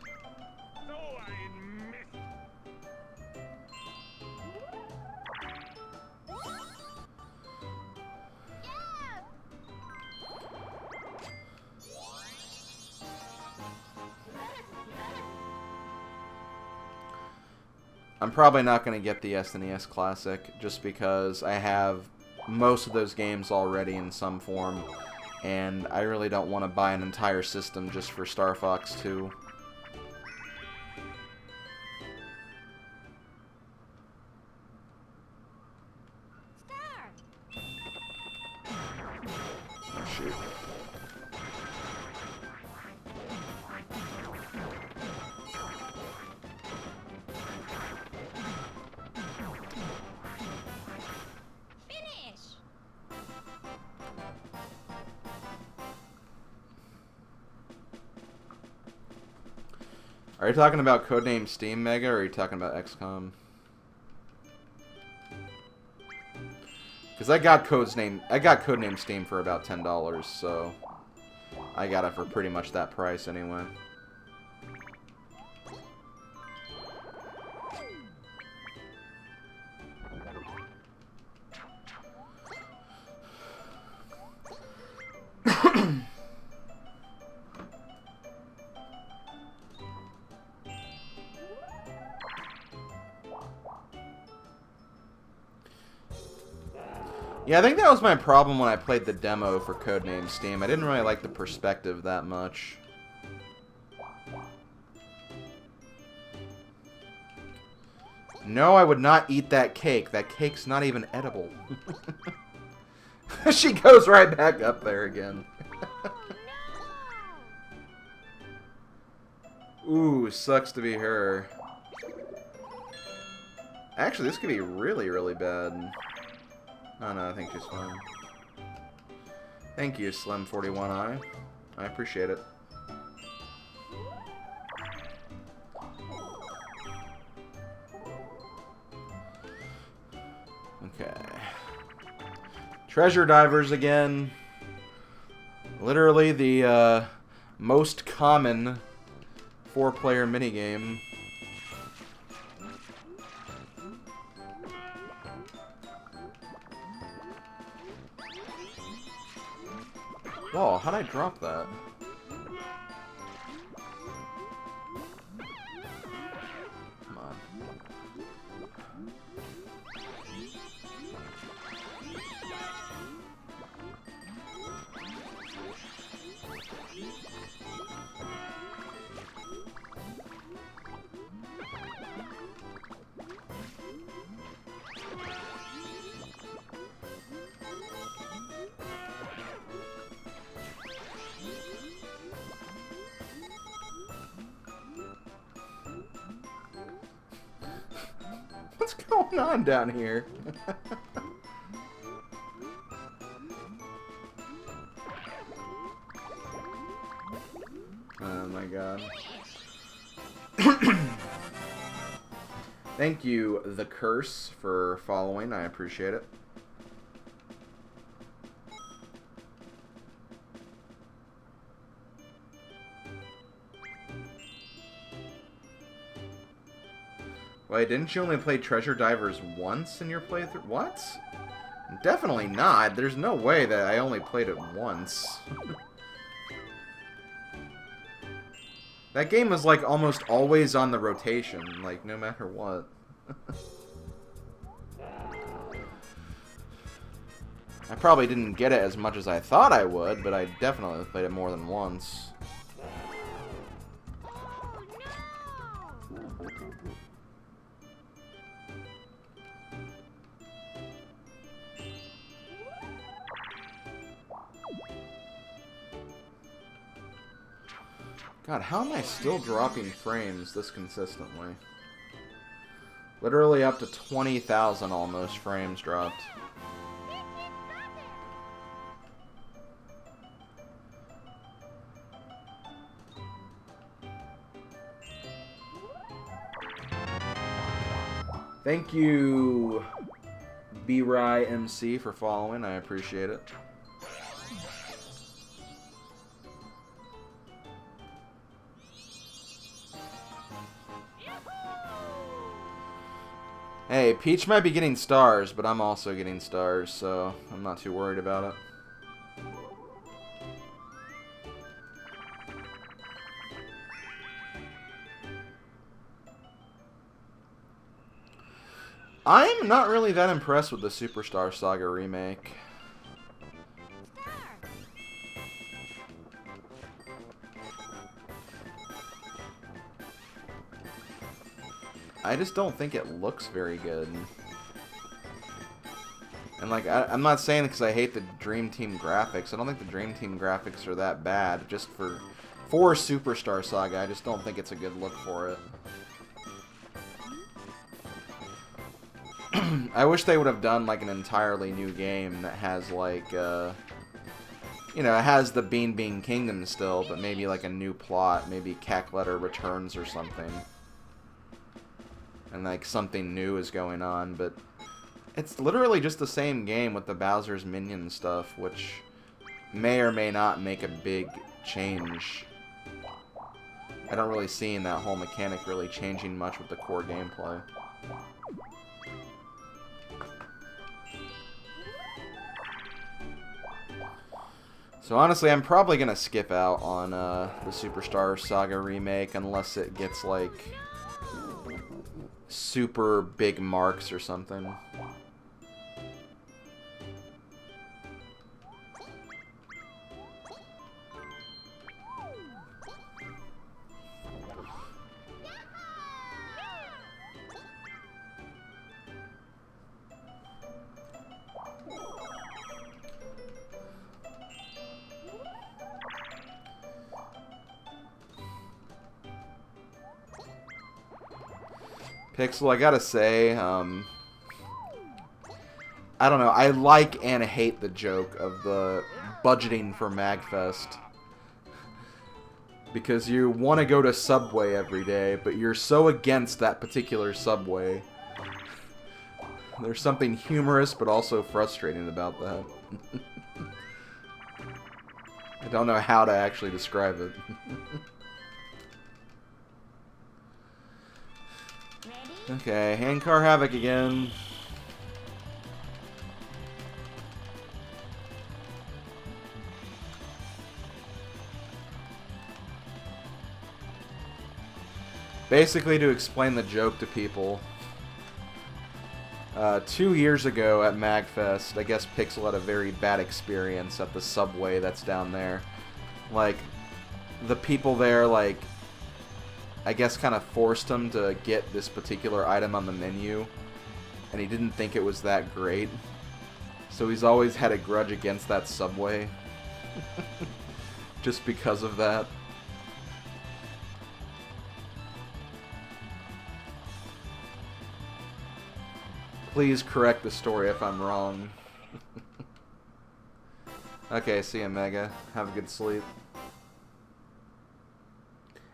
I'm probably not going to get the SNES Classic just because I have most of those games already in some form, and I really don't want to buy an entire system just for Star Fox 2. Oh, shoot. Are you talking about Codename Steam Mega, or are you talking about XCOM? Because I got Codename Steam for about $10, so I got it for pretty much that price anyway. Yeah, I think that was my problem when I played the demo for Codename Steam. I didn't really like the perspective that much. No, I would not eat that cake. That cake's not even edible. She goes right back up there again. Ooh, sucks to be her. Actually, this could be really, really bad. Oh no, I think she's fine. Thank you, Slim41i. I appreciate it. Okay. Treasure Divers again. Literally the most common 4-player minigame. Whoa, how'd I drop that? Come on. What's going on down here? Oh my god. Thank you, The Curse, for following. I appreciate it. Wait, didn't you only play Treasure Divers once in your playthrough? What? Definitely not. There's no way that I only played it once. That game was like almost always on the rotation, like no matter what. I probably didn't get it as much as I thought I would, but I definitely played it more than once. God, how am I still dropping frames this consistently? Literally up to 20,000 almost frames dropped. Thank you, B-Rye MC, for following. I appreciate it. Hey, Peach might be getting stars, but I'm also getting stars, so I'm not too worried about it. I'm not really that impressed with the Superstar Saga remake. I just don't think it looks very good. And like, I'm not saying it because I hate the Dream Team graphics. I don't think the Dream Team graphics are that bad. Just for Superstar Saga, I just don't think it's a good look for it. I wish they would have done like an entirely new game that has like, you know, it has the Bean Kingdom still, but maybe like a new plot, maybe Cackletter returns or something. And like something new is going on, but it's literally just the same game with the Bowser's Minion stuff, which may or may not make a big change. I don't really see that whole mechanic really changing much with the core gameplay. So honestly, I'm probably going to skip out on the Superstar Saga remake unless it gets like super big marks or something. Pixel, I gotta say, I don't know, I like and hate the joke of the budgeting for MagFest. Because you want to go to Subway every day, but you're so against that particular Subway. There's something humorous but also frustrating about that. I don't know how to actually describe it. Okay, Handcar Havoc again. Basically, to explain the joke to people, 2 years ago at MagFest, I guess Pixel had a very bad experience at the Subway that's down there. Like, the people there, like, I guess kind of forced him to get this particular item on the menu, and he didn't think it was that great. So he's always had a grudge against that Subway. Just because of that. Please correct the story if I'm wrong. Okay, see ya, Mega. Have a good sleep.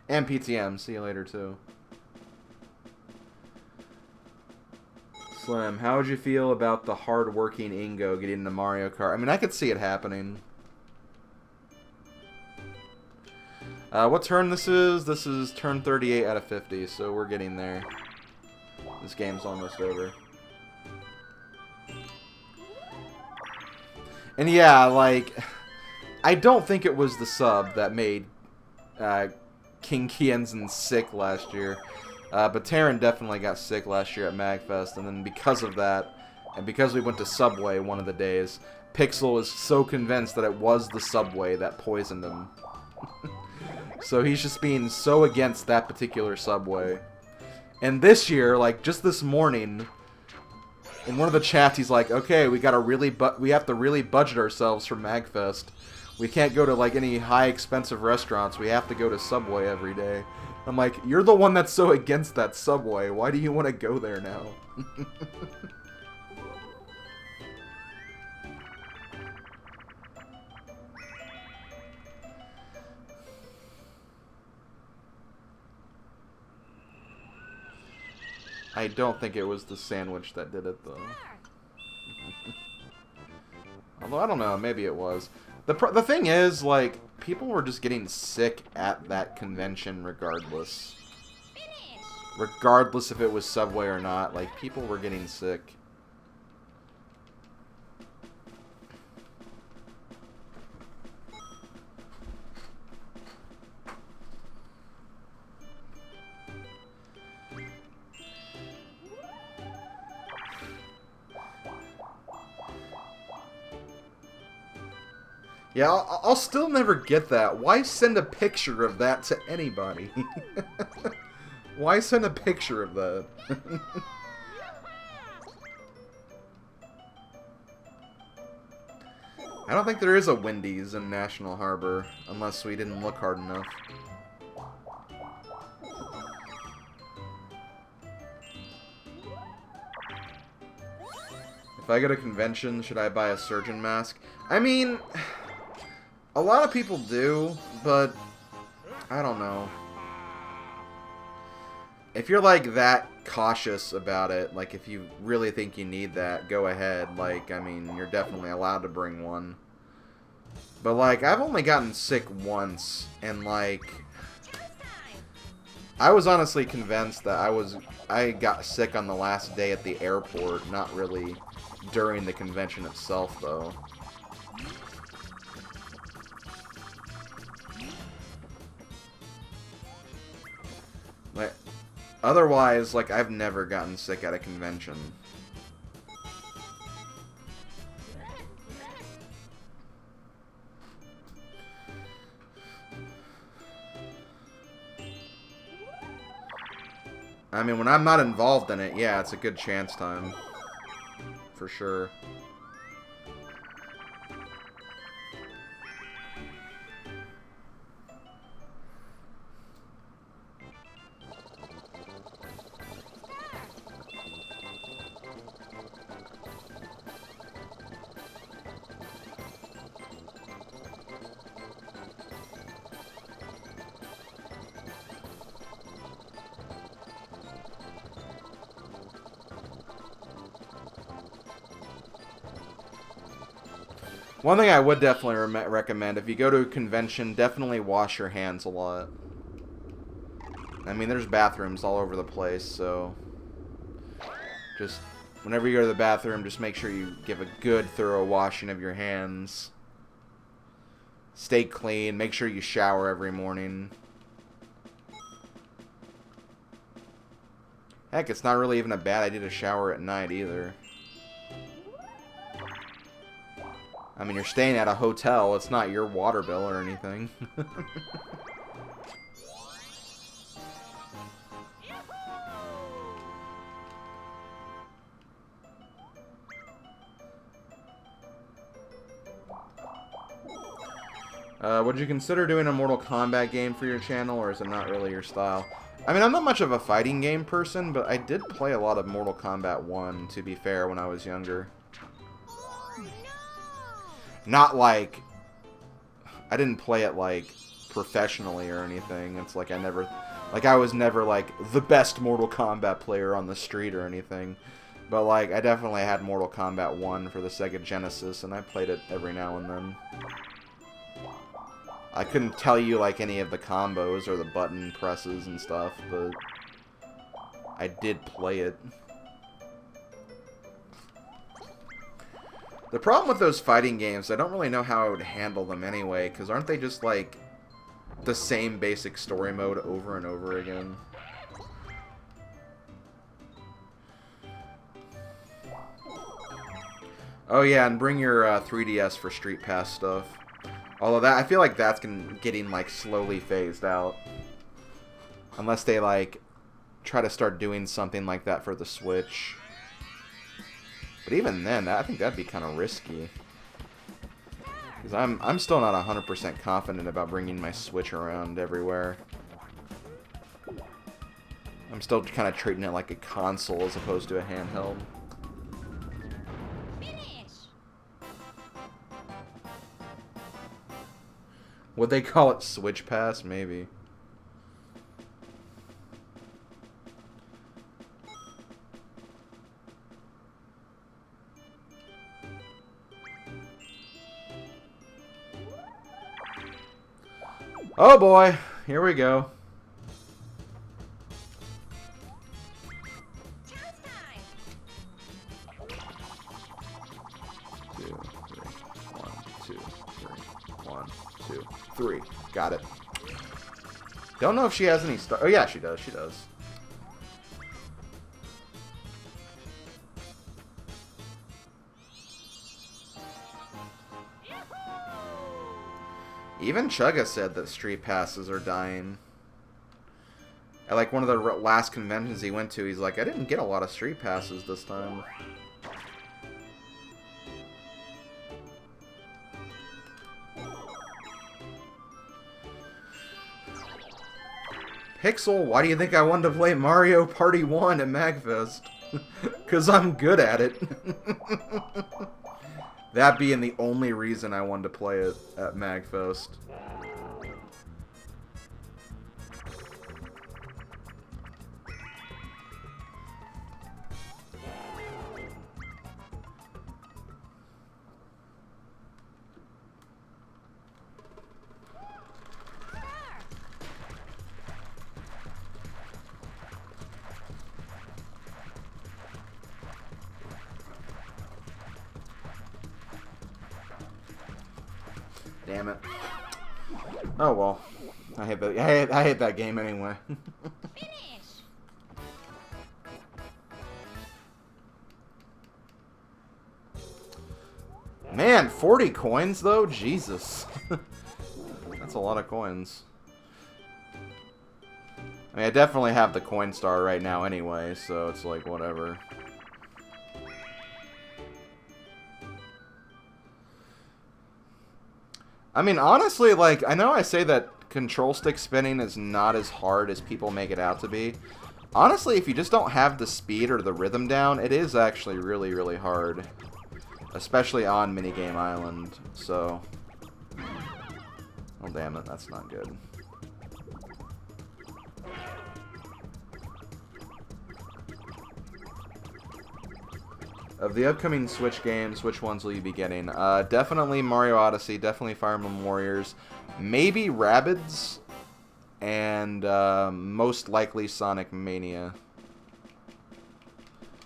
And PTM, see you later, too. Slim, how would you feel about the hard-working Ingo getting into Mario Kart? I mean, I could see it happening. What turn this is? This is turn 38 out of 50, so we're getting there. This game's almost over. And yeah, like, I don't think it was the sub that made King Kienzen sick last year. But Terran definitely got sick last year at MagFest, and then because of that, and because we went to Subway one of the days, Pixel was so convinced that it was the Subway that poisoned him. So he's just being so against that particular Subway. And this year, like, just this morning, in one of the chats, he's like, okay, we have to really budget ourselves for MagFest. We can't go to, like, any high expensive restaurants. We have to go to Subway every day. I'm like, you're the one that's so against that Subway. Why do you want to go there now? I don't think it was the sandwich that did it, though. Although, I don't know. Maybe it was. The thing is, like, people were just getting sick at that convention regardless. Regardless if it was Subway or not. Like, people were getting sick. Yeah, I'll still never get that. Why send a picture of that to anybody? Why send a picture of that? I don't think there is a Wendy's in National Harbor, unless we didn't look hard enough. If I go to convention, should I buy a surgeon mask? I mean, a lot of people do, but I don't know. If you're, like, that cautious about it, like, if you really think you need that, go ahead. Like, I mean, you're definitely allowed to bring one. But, like, I've only gotten sick once, and, like, I was honestly convinced that I got sick on the last day at the airport, not really during the convention itself, though. Like, otherwise, like, I've never gotten sick at a convention. I mean, when I'm not involved in it, yeah, it's a good chance time. For sure. One thing I would definitely recommend, if you go to a convention, definitely wash your hands a lot. I mean, there's bathrooms all over the place, so just whenever you go to the bathroom, just make sure you give a good, thorough washing of your hands. Stay clean. Make sure you shower every morning. Heck, it's not really even a bad idea to shower at night either. I mean, you're staying at a hotel. It's not your water bill or anything. Would you consider doing a Mortal Kombat game for your channel, or is it not really your style? I mean, I'm not much of a fighting game person, but I did play a lot of Mortal Kombat 1, to be fair, when I was younger. Oh, no. Not like... I didn't play it, like, professionally or anything. It's like I never... Like, I was never, like, the best Mortal Kombat player on the street or anything. But, like, I definitely had Mortal Kombat 1 for the Sega Genesis, and I played it every now and then. I couldn't tell you, like, any of the combos or the button presses and stuff, but I did play it. The problem with those fighting games, I don't really know how I would handle them anyway, because aren't they just, like, the same basic story mode over and over again? Oh yeah, and bring your 3DS for Street Pass stuff. Although that, I feel like that's getting like slowly phased out. Unless they like try to start doing something like that for the Switch. But even then, I think that'd be kind of risky. Because I'm still not 100% confident about bringing my Switch around everywhere. I'm still kind of treating it like a console as opposed to a handheld. Would they call it Switch Pass? Maybe. Oh boy, here we go. Three. Got it. Don't know if she has any star. Oh yeah, she does. She does. Even Chugga said that Street Passes are dying. At like one of the last conventions he went to, he's like, I didn't get a lot of Street Passes this time. Pixel, why do you think I wanted to play Mario Party 1 at MagFest? Because I'm good at it. That being the only reason I wanted to play it at MagFest. Damn it. Oh well. I hate that. I hate that game anyway. Finish. Man, 40 coins though? Jesus. That's a lot of coins. I mean, I definitely have the coin star right now anyway, so it's like whatever. I mean, honestly, like, I know I say that control stick spinning is not as hard as people make it out to be. Honestly, if you just don't have the speed or the rhythm down, it is actually really, really hard. Especially on Minigame Island, so... Oh, damn it, that's not good. Of the upcoming Switch games, which ones will you be getting? Definitely Mario Odyssey, definitely Fire Emblem Warriors, maybe Rabbids, and most likely Sonic Mania.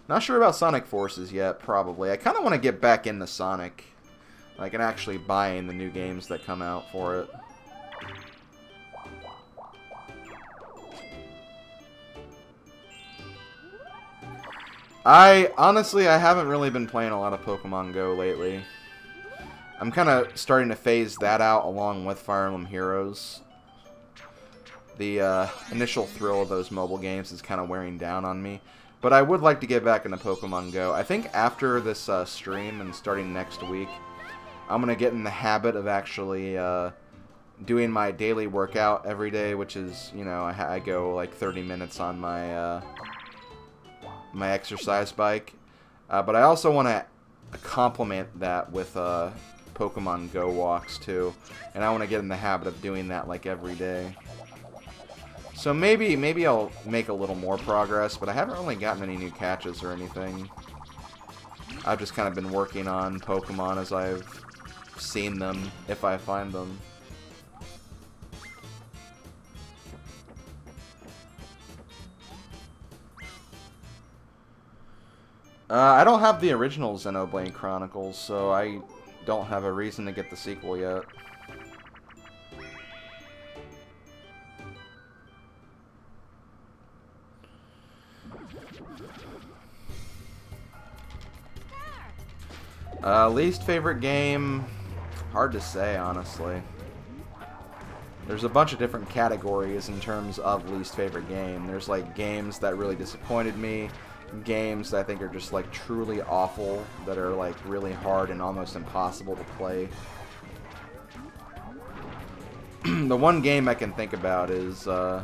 Not sure about Sonic Forces yet, probably. I kind of want to get back into Sonic, like, and actually buying the new games that come out for it. Honestly, I haven't really been playing a lot of Pokemon Go lately. I'm kind of starting to phase that out along with Fire Emblem Heroes. The initial thrill of those mobile games is kind of wearing down on me. But I would like to get back into Pokemon Go. I think after this stream and starting next week, I'm going to get in the habit of actually doing my daily workout every day, which is, you know, I go like 30 minutes on my my exercise bike. But I also want to complement that with Pokemon Go walks too, and I want to get in the habit of doing that like every day. So maybe I'll make a little more progress, but I haven't really gotten any new catches or anything. I've just kind of been working on Pokemon as I've seen them, if I find them. I don't have the original Xenoblade Chronicles, so I don't have a reason to get the sequel yet. Least favorite game? Hard to say, honestly. There's a bunch of different categories in terms of least favorite game. There's like games that really disappointed me, games that I think are just like truly awful, that are like really hard and almost impossible to play. The one game I can think about is, I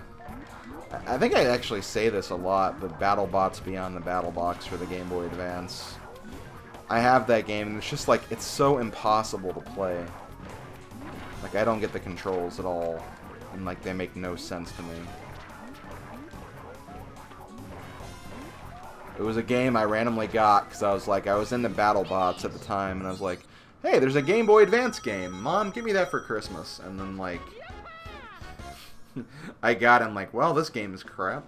think I actually say this a lot, but BattleBots Beyond the Battle Box for the Game Boy Advance. I have that game, and it's just like, it's so impossible to play. Like, I don't get the controls at all, and like, they make no sense to me. It was a game I randomly got, because I was like, I was into BattleBots at the time, and I was like, hey, there's a Game Boy Advance game. Mom, give me that for Christmas. And then, like, I got it, and like, well, this game is crap.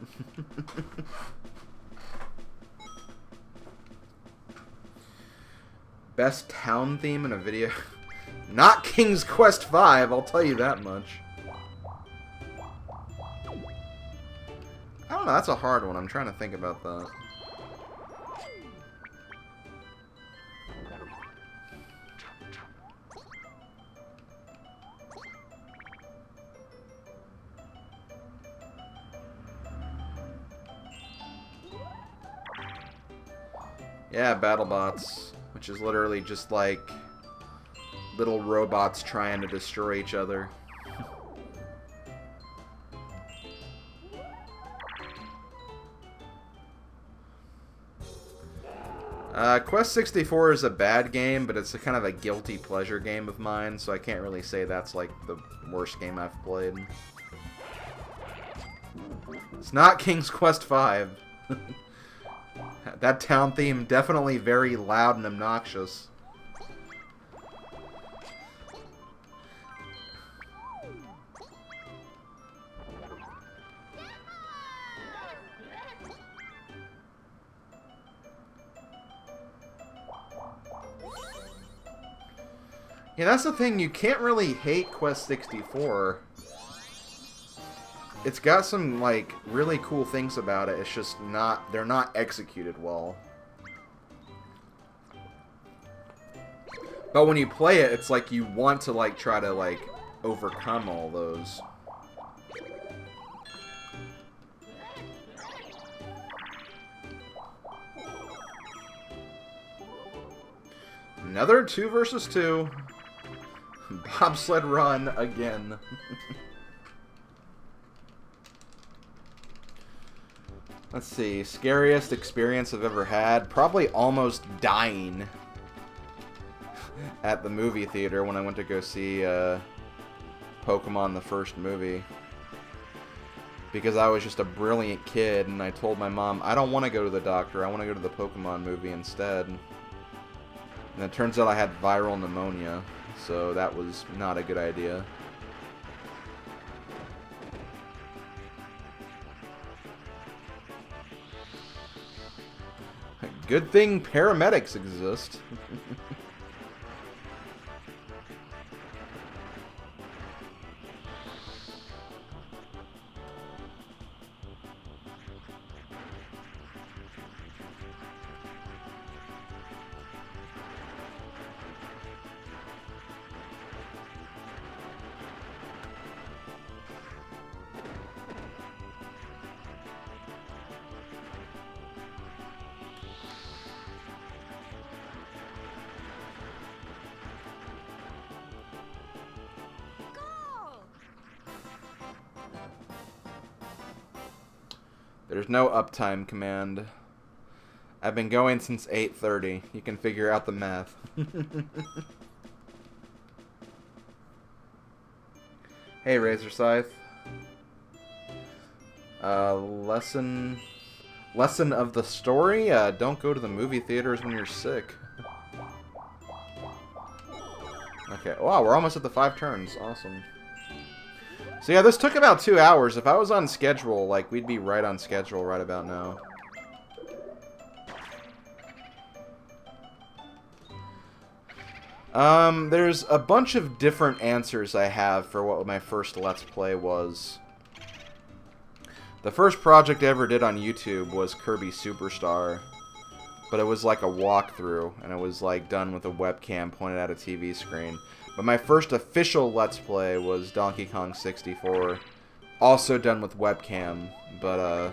Best town theme in a video? Not King's Quest V, I'll tell you that much. I don't know, that's a hard one. I'm trying to think about that. Yeah, BattleBots, which is literally just like little robots trying to destroy each other. Quest 64 is a bad game, but it's a kind of a guilty pleasure game of mine, so I can't really say that's like the worst game I've played. It's not King's Quest V. That town theme, definitely very loud and obnoxious. Yeah, that's the thing, you can't really hate Quest 64. It's got some, like, really cool things about it. It's just not... they're not executed well. But when you play it, it's like you want to, like, try to, like, overcome all those. Another 2 versus 2. Bobsled run again. Let's see, scariest experience I've ever had. Probably almost dying at the movie theater when I went to go see Pokemon the first movie. Because I was just a brilliant kid and I told my mom, I don't want to go to the doctor, I want to go to the Pokemon movie instead. And it turns out I had viral pneumonia, so that was not a good idea. Good thing paramedics exist. There's no uptime command. I've been going since 8:30. You can figure out the math. Hey, Razor Scythe. Lesson of the story? Don't go to the movie theaters when you're sick. Okay, wow, we're almost at the 5 turns. Awesome. So yeah, this took about 2 hours. If I was on schedule, like, we'd be right on schedule right about now. There's a bunch of different answers I have for what my first Let's Play was. The first project I ever did on YouTube was Kirby Superstar. But it was like a walkthrough, and it was like done with a webcam pointed at a TV screen. But my first official Let's Play was Donkey Kong 64. Also done with webcam, but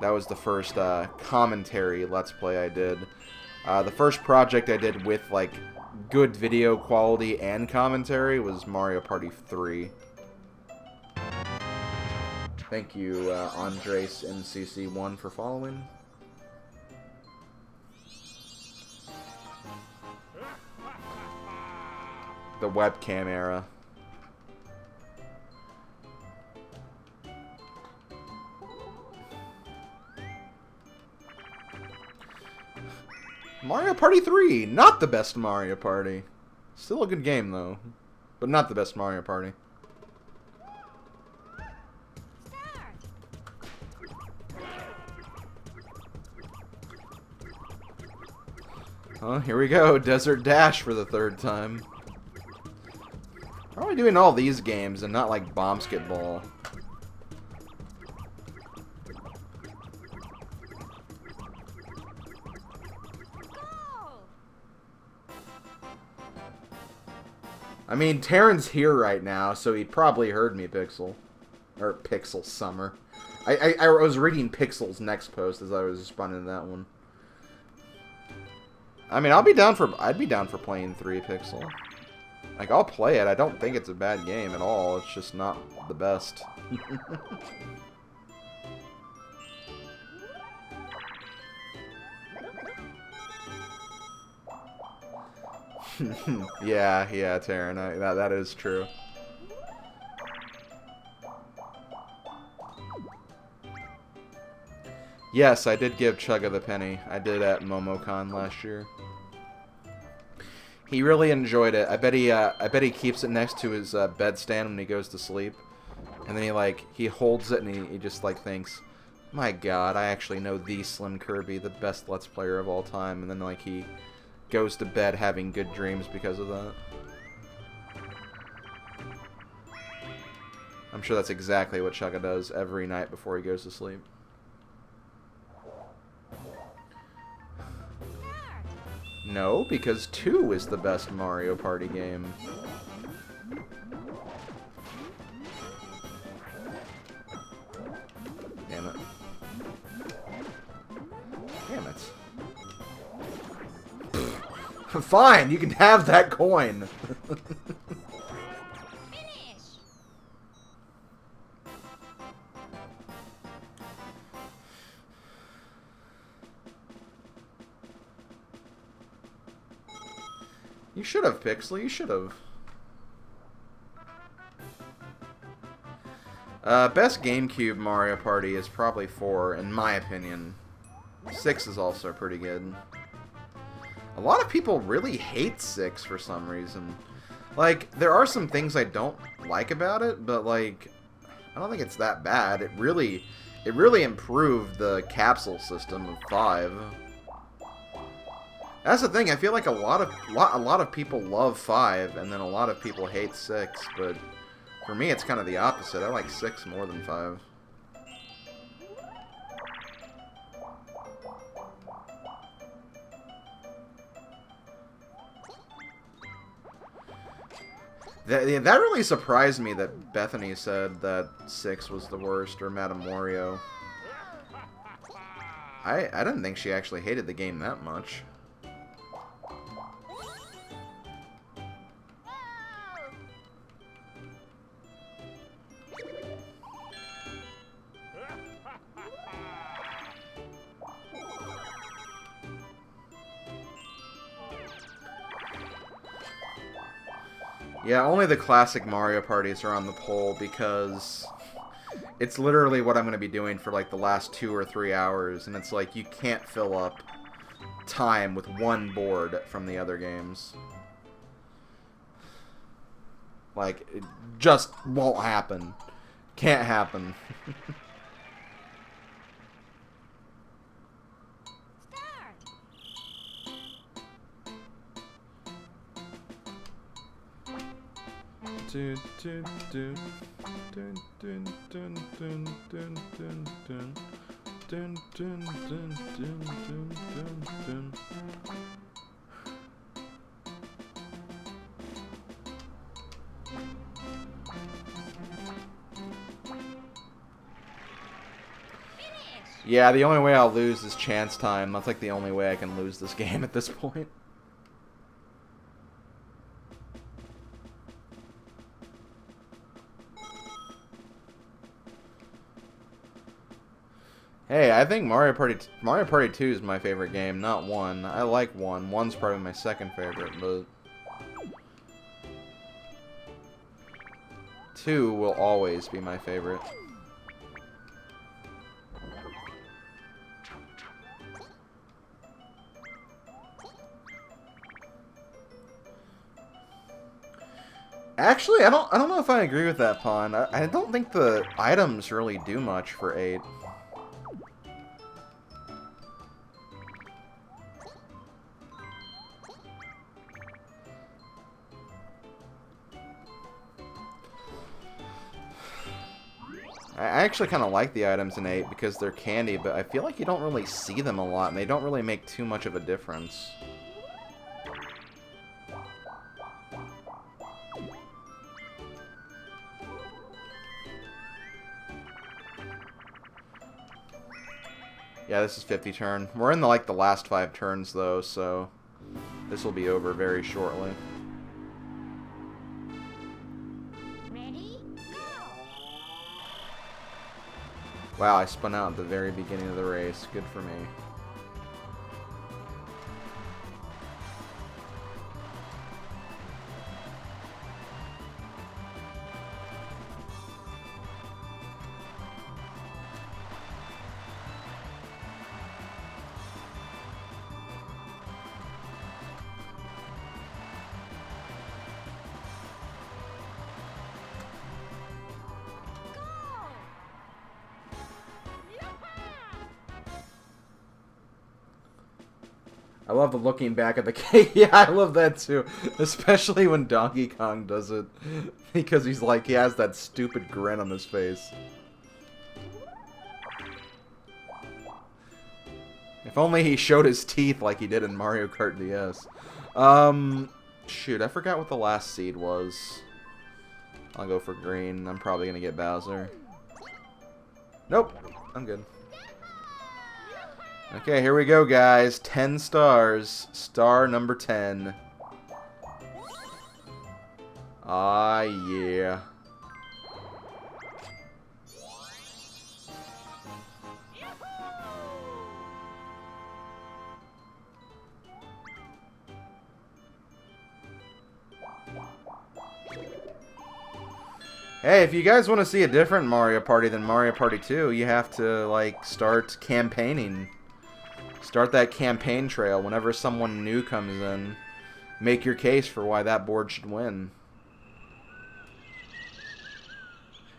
that was the first commentary Let's Play I did. The first project I did with like good video quality and commentary was Mario Party 3. Thank you, Andres MCC1 for following. The webcam era. Mario Party 3, not the best Mario Party. Still a good game though, but not the best Mario Party. Oh, here we go, Desert Dash for the 3rd time. How are we doing all these games and not like Bombsketball? I mean, Taryn's here right now, so he probably heard me, Pixel. Or Pixel Summer. I was reading Pixel's next post as I was responding to that one. I mean, I'd be down for playing 3, Pixel. Like, I'll play it. I don't think it's a bad game at all. It's just not the best. yeah, Taryn. That is true. Yes, I did give Chugga the penny. I did at MomoCon last year. He really enjoyed it. I bet he keeps it next to his bedstand when he goes to sleep, and then he holds it and he just like thinks, "My God, I actually know the Slim Kirby, the best Let's Player of all time," and then like he goes to bed having good dreams because of that. I'm sure that's exactly what Chugga does every night before he goes to sleep. No, because 2 is the best Mario Party game. Damn it. Damn it. Fine, you can have that coin. You should have, Pixel. You should have. Best GameCube Mario Party is probably 4, in my opinion. 6 is also pretty good. A lot of people really hate 6 for some reason. Like, there are some things I don't like about it, but, like, I don't think it's that bad. It really improved the capsule system of 5. That's the thing. I feel like a lot of people love 5, and then a lot of people hate 6. But for me, it's kind of the opposite. I like 6 more than 5. That really surprised me that Bethany said that 6 was the worst, or Madame Wario. I didn't think she actually hated the game that much. Yeah, only the classic Mario parties are on the poll because it's literally what I'm going to be doing for like the last 2 or 3 hours, and it's like you can't fill up time with one board from the other games. Like, it just won't happen. Can't happen. Yeah, the only way I'll lose is chance time. That's like the only way I can lose this game at this point. Hey, I think Mario Party 2 is my favorite game, not 1. I like 1. 1's probably my second favorite, but 2 will always be my favorite. Actually, I don't know if I agree with that, Pon. I don't think the items really do much for 8. I actually kind of like the items in 8 because they're candy, but I feel like you don't really see them a lot, and they don't really make too much of a difference. Yeah, this is 50 turn. We're in the last 5 turns, though, so this will be over very shortly. Ready? Go! Wow, I spun out at the very beginning of the race. Good for me. I love the looking back at the cake. Yeah, I love that too. Especially when Donkey Kong does it. Because he's like, he has that stupid grin on his face. If only he showed his teeth like he did in Mario Kart DS. Shoot, I forgot what the last seed was. I'll go for green. I'm probably gonna get Bowser. Nope, I'm good. Okay, here we go, guys. 10 stars. Star number 10. Ah, yeah. Hey, if you guys want to see a different Mario Party than Mario Party 2, you have to, like, start campaigning. Start that campaign trail whenever someone new comes in. Make your case for why that board should win.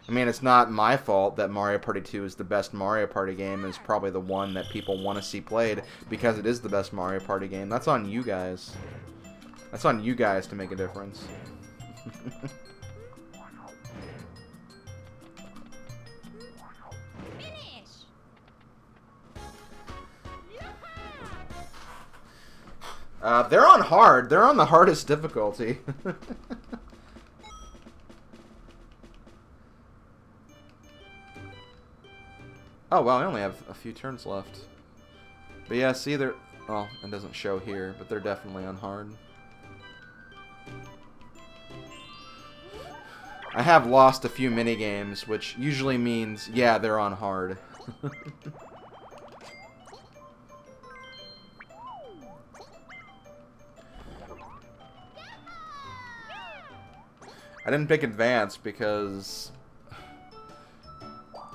I mean, it's not my fault that Mario Party 2 is the best Mario Party game. It's probably the one that people want to see played because it is the best Mario Party game. That's on you guys. That's on you guys to make a difference. They're on hard. They're on the hardest difficulty. Oh, well, I only have a few turns left. But yeah, see, they're... Well, it doesn't show here, but they're definitely on hard. I have lost a few minigames, which usually means, yeah, they're on hard. I didn't pick advanced because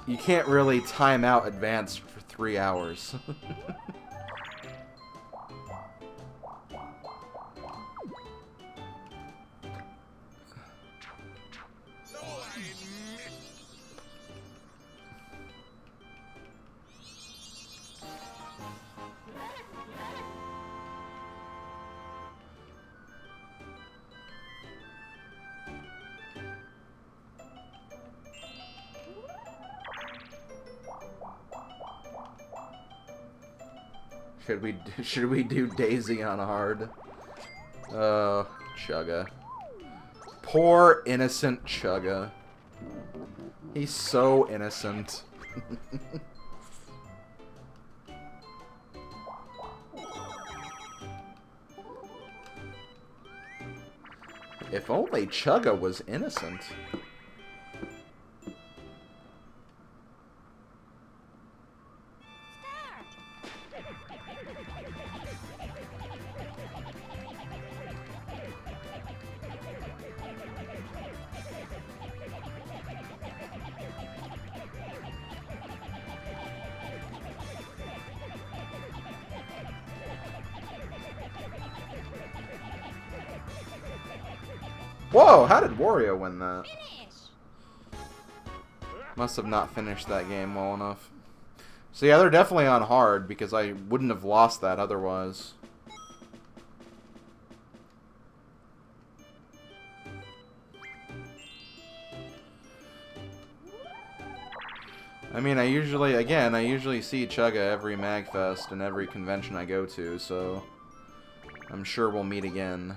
you can't really time out advanced for 3 hours. Should we do Daisy on hard? Oh, Chugga. Poor innocent Chugga. He's so innocent. If only Chugga was innocent. Whoa, how did Wario win that? Must have not finished that game well enough. So yeah, they're definitely on hard because I wouldn't have lost that otherwise. I mean, I usually see Chugga every MagFest and every convention I go to, so I'm sure we'll meet again.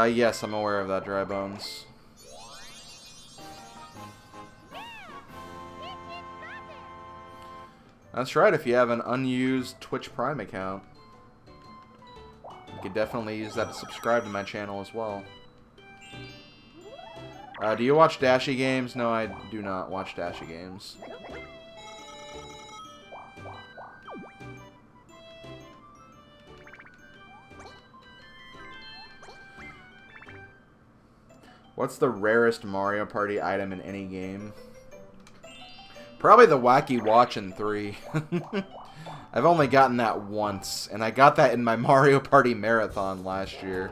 Yes, I'm aware of that, Dry Bones. That's right, if you have an unused Twitch Prime account. You could definitely use that to subscribe to my channel as well. Do you watch Dashy Games? No, I do not watch Dashy Games. What's the rarest Mario Party item in any game? Probably the Wacky Watch in 3. I've only gotten that once, and I got that in my Mario Party Marathon last year.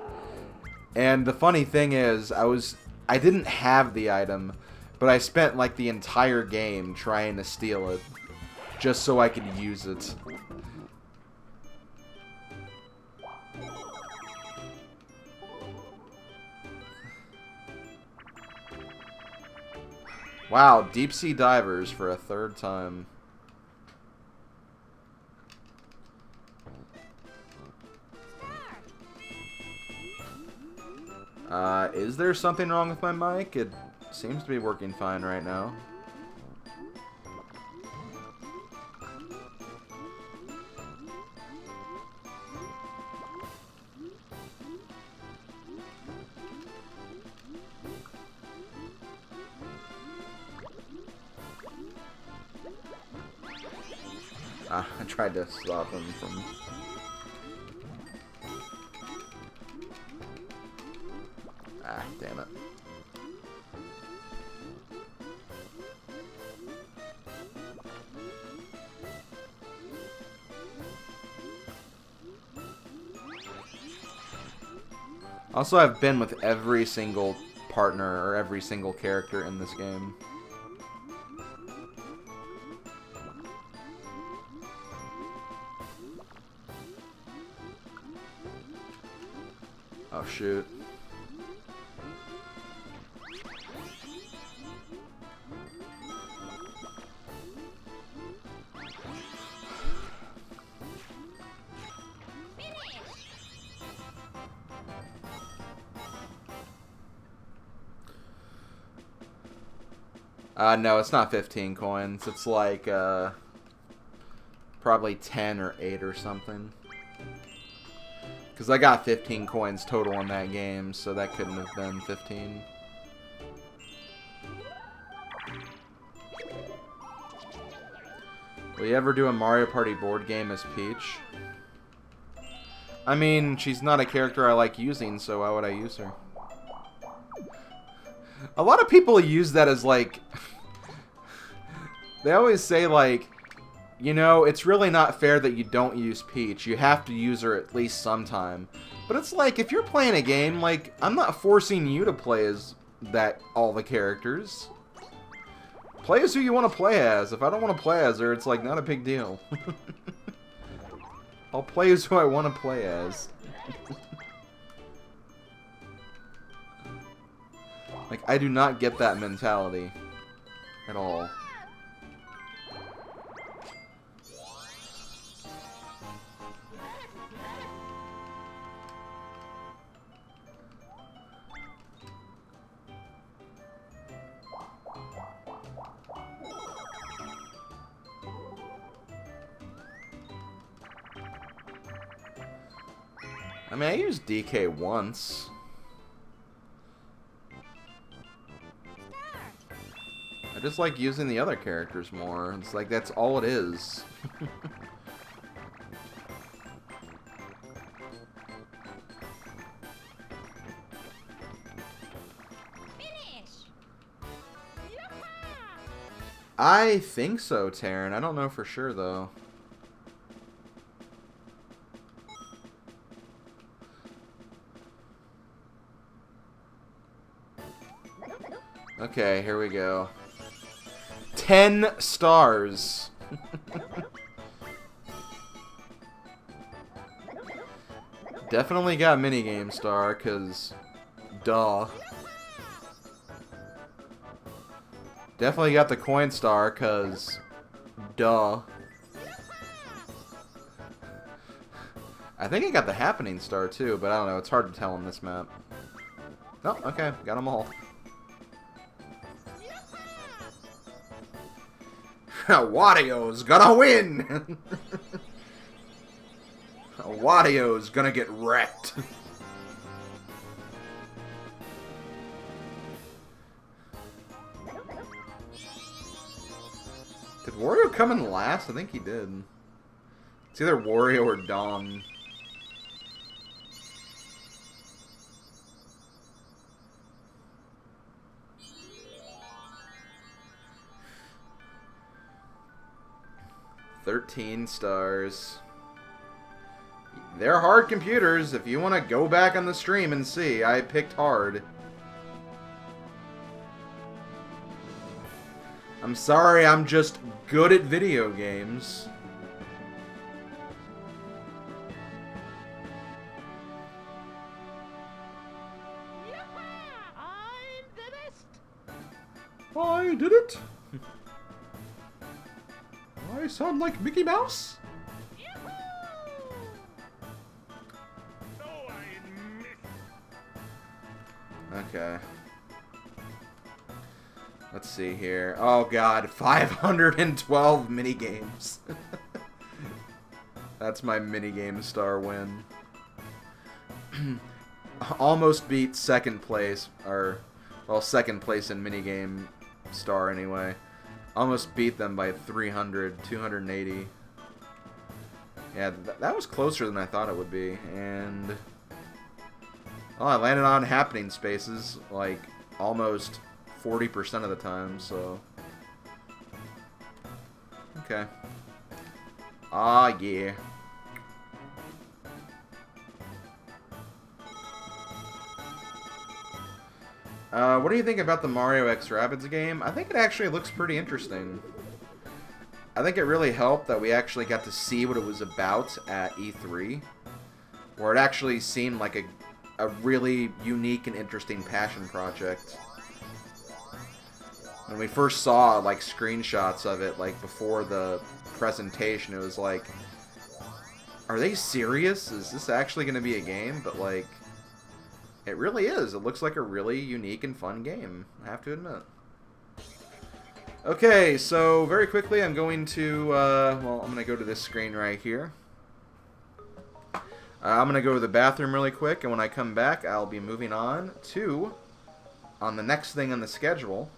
And the funny thing is, I didn't have the item, but I spent like the entire game trying to steal it, just so I could use it. Wow, deep sea divers for a third time. Is there something wrong with my mic? It seems to be working fine right now. I tried to stop him from... Ah, damn it. Also, I've been with every single partner or every single character in this game. Oh, shoot. No, it's not 15 coins. It's like, probably 10 or 8 or something. Because I got 15 coins total in that game, so that couldn't have been 15. Will you ever do a Mario Party board game as Peach? I mean, she's not a character I like using, so why would I use her? A lot of people use that as, like... They always say, like, you know, it's really not fair that you don't use Peach. You have to use her at least sometime. But it's like, if you're playing a game, like, I'm not forcing you to play as all the characters. Play as who you want to play as. If I don't want to play as her, it's, like, not a big deal. I'll play as who I want to play as. Like, I do not get that mentality at all. I mean, I used DK once. I just like using the other characters more. It's like, that's all it is. Finish. I think so, Taryn. I don't know for sure, though. Okay, here we go. 10 stars. Definitely got minigame star, because duh. Definitely got the coin star, because duh. I think I got the happening star too, but I don't know. It's hard to tell on this map. Oh, okay. Got them all. Wadio's gonna win! Wadio's gonna get wrecked. Did Wario come in last? I think he did. It's either Wario or Dom. $13 stars. They're hard computers. If you want to go back on the stream and see, I picked hard. I'm sorry, I'm just good at video games. I'm the best. I did it. I sound like Mickey Mouse? Okay. Let's see here. Oh god, 512 minigames. That's my minigame star win. Almost beat second place, or, well, second place in minigame star anyway. Almost beat them by 300, 280. Yeah, that was closer than I thought it would be. And, well, I landed on happening spaces, like, almost 40% of the time, so. Okay. Ah, yeah. What do you think about the Mario X Rabbids game? I think it actually looks pretty interesting. I think it really helped that we actually got to see what it was about at E3, where it actually seemed like a really unique and interesting passion project. When we first saw, like, screenshots of it, like, before the presentation, it was like, are they serious? Is this actually going to be a game? But, like, it really is. It looks like a really unique and fun game, I have to admit. Okay, so very quickly I'm going to, well, I'm going to go to this screen right here. I'm going to go to the bathroom really quick, and when I come back, I'll be moving on to the next thing on the schedule,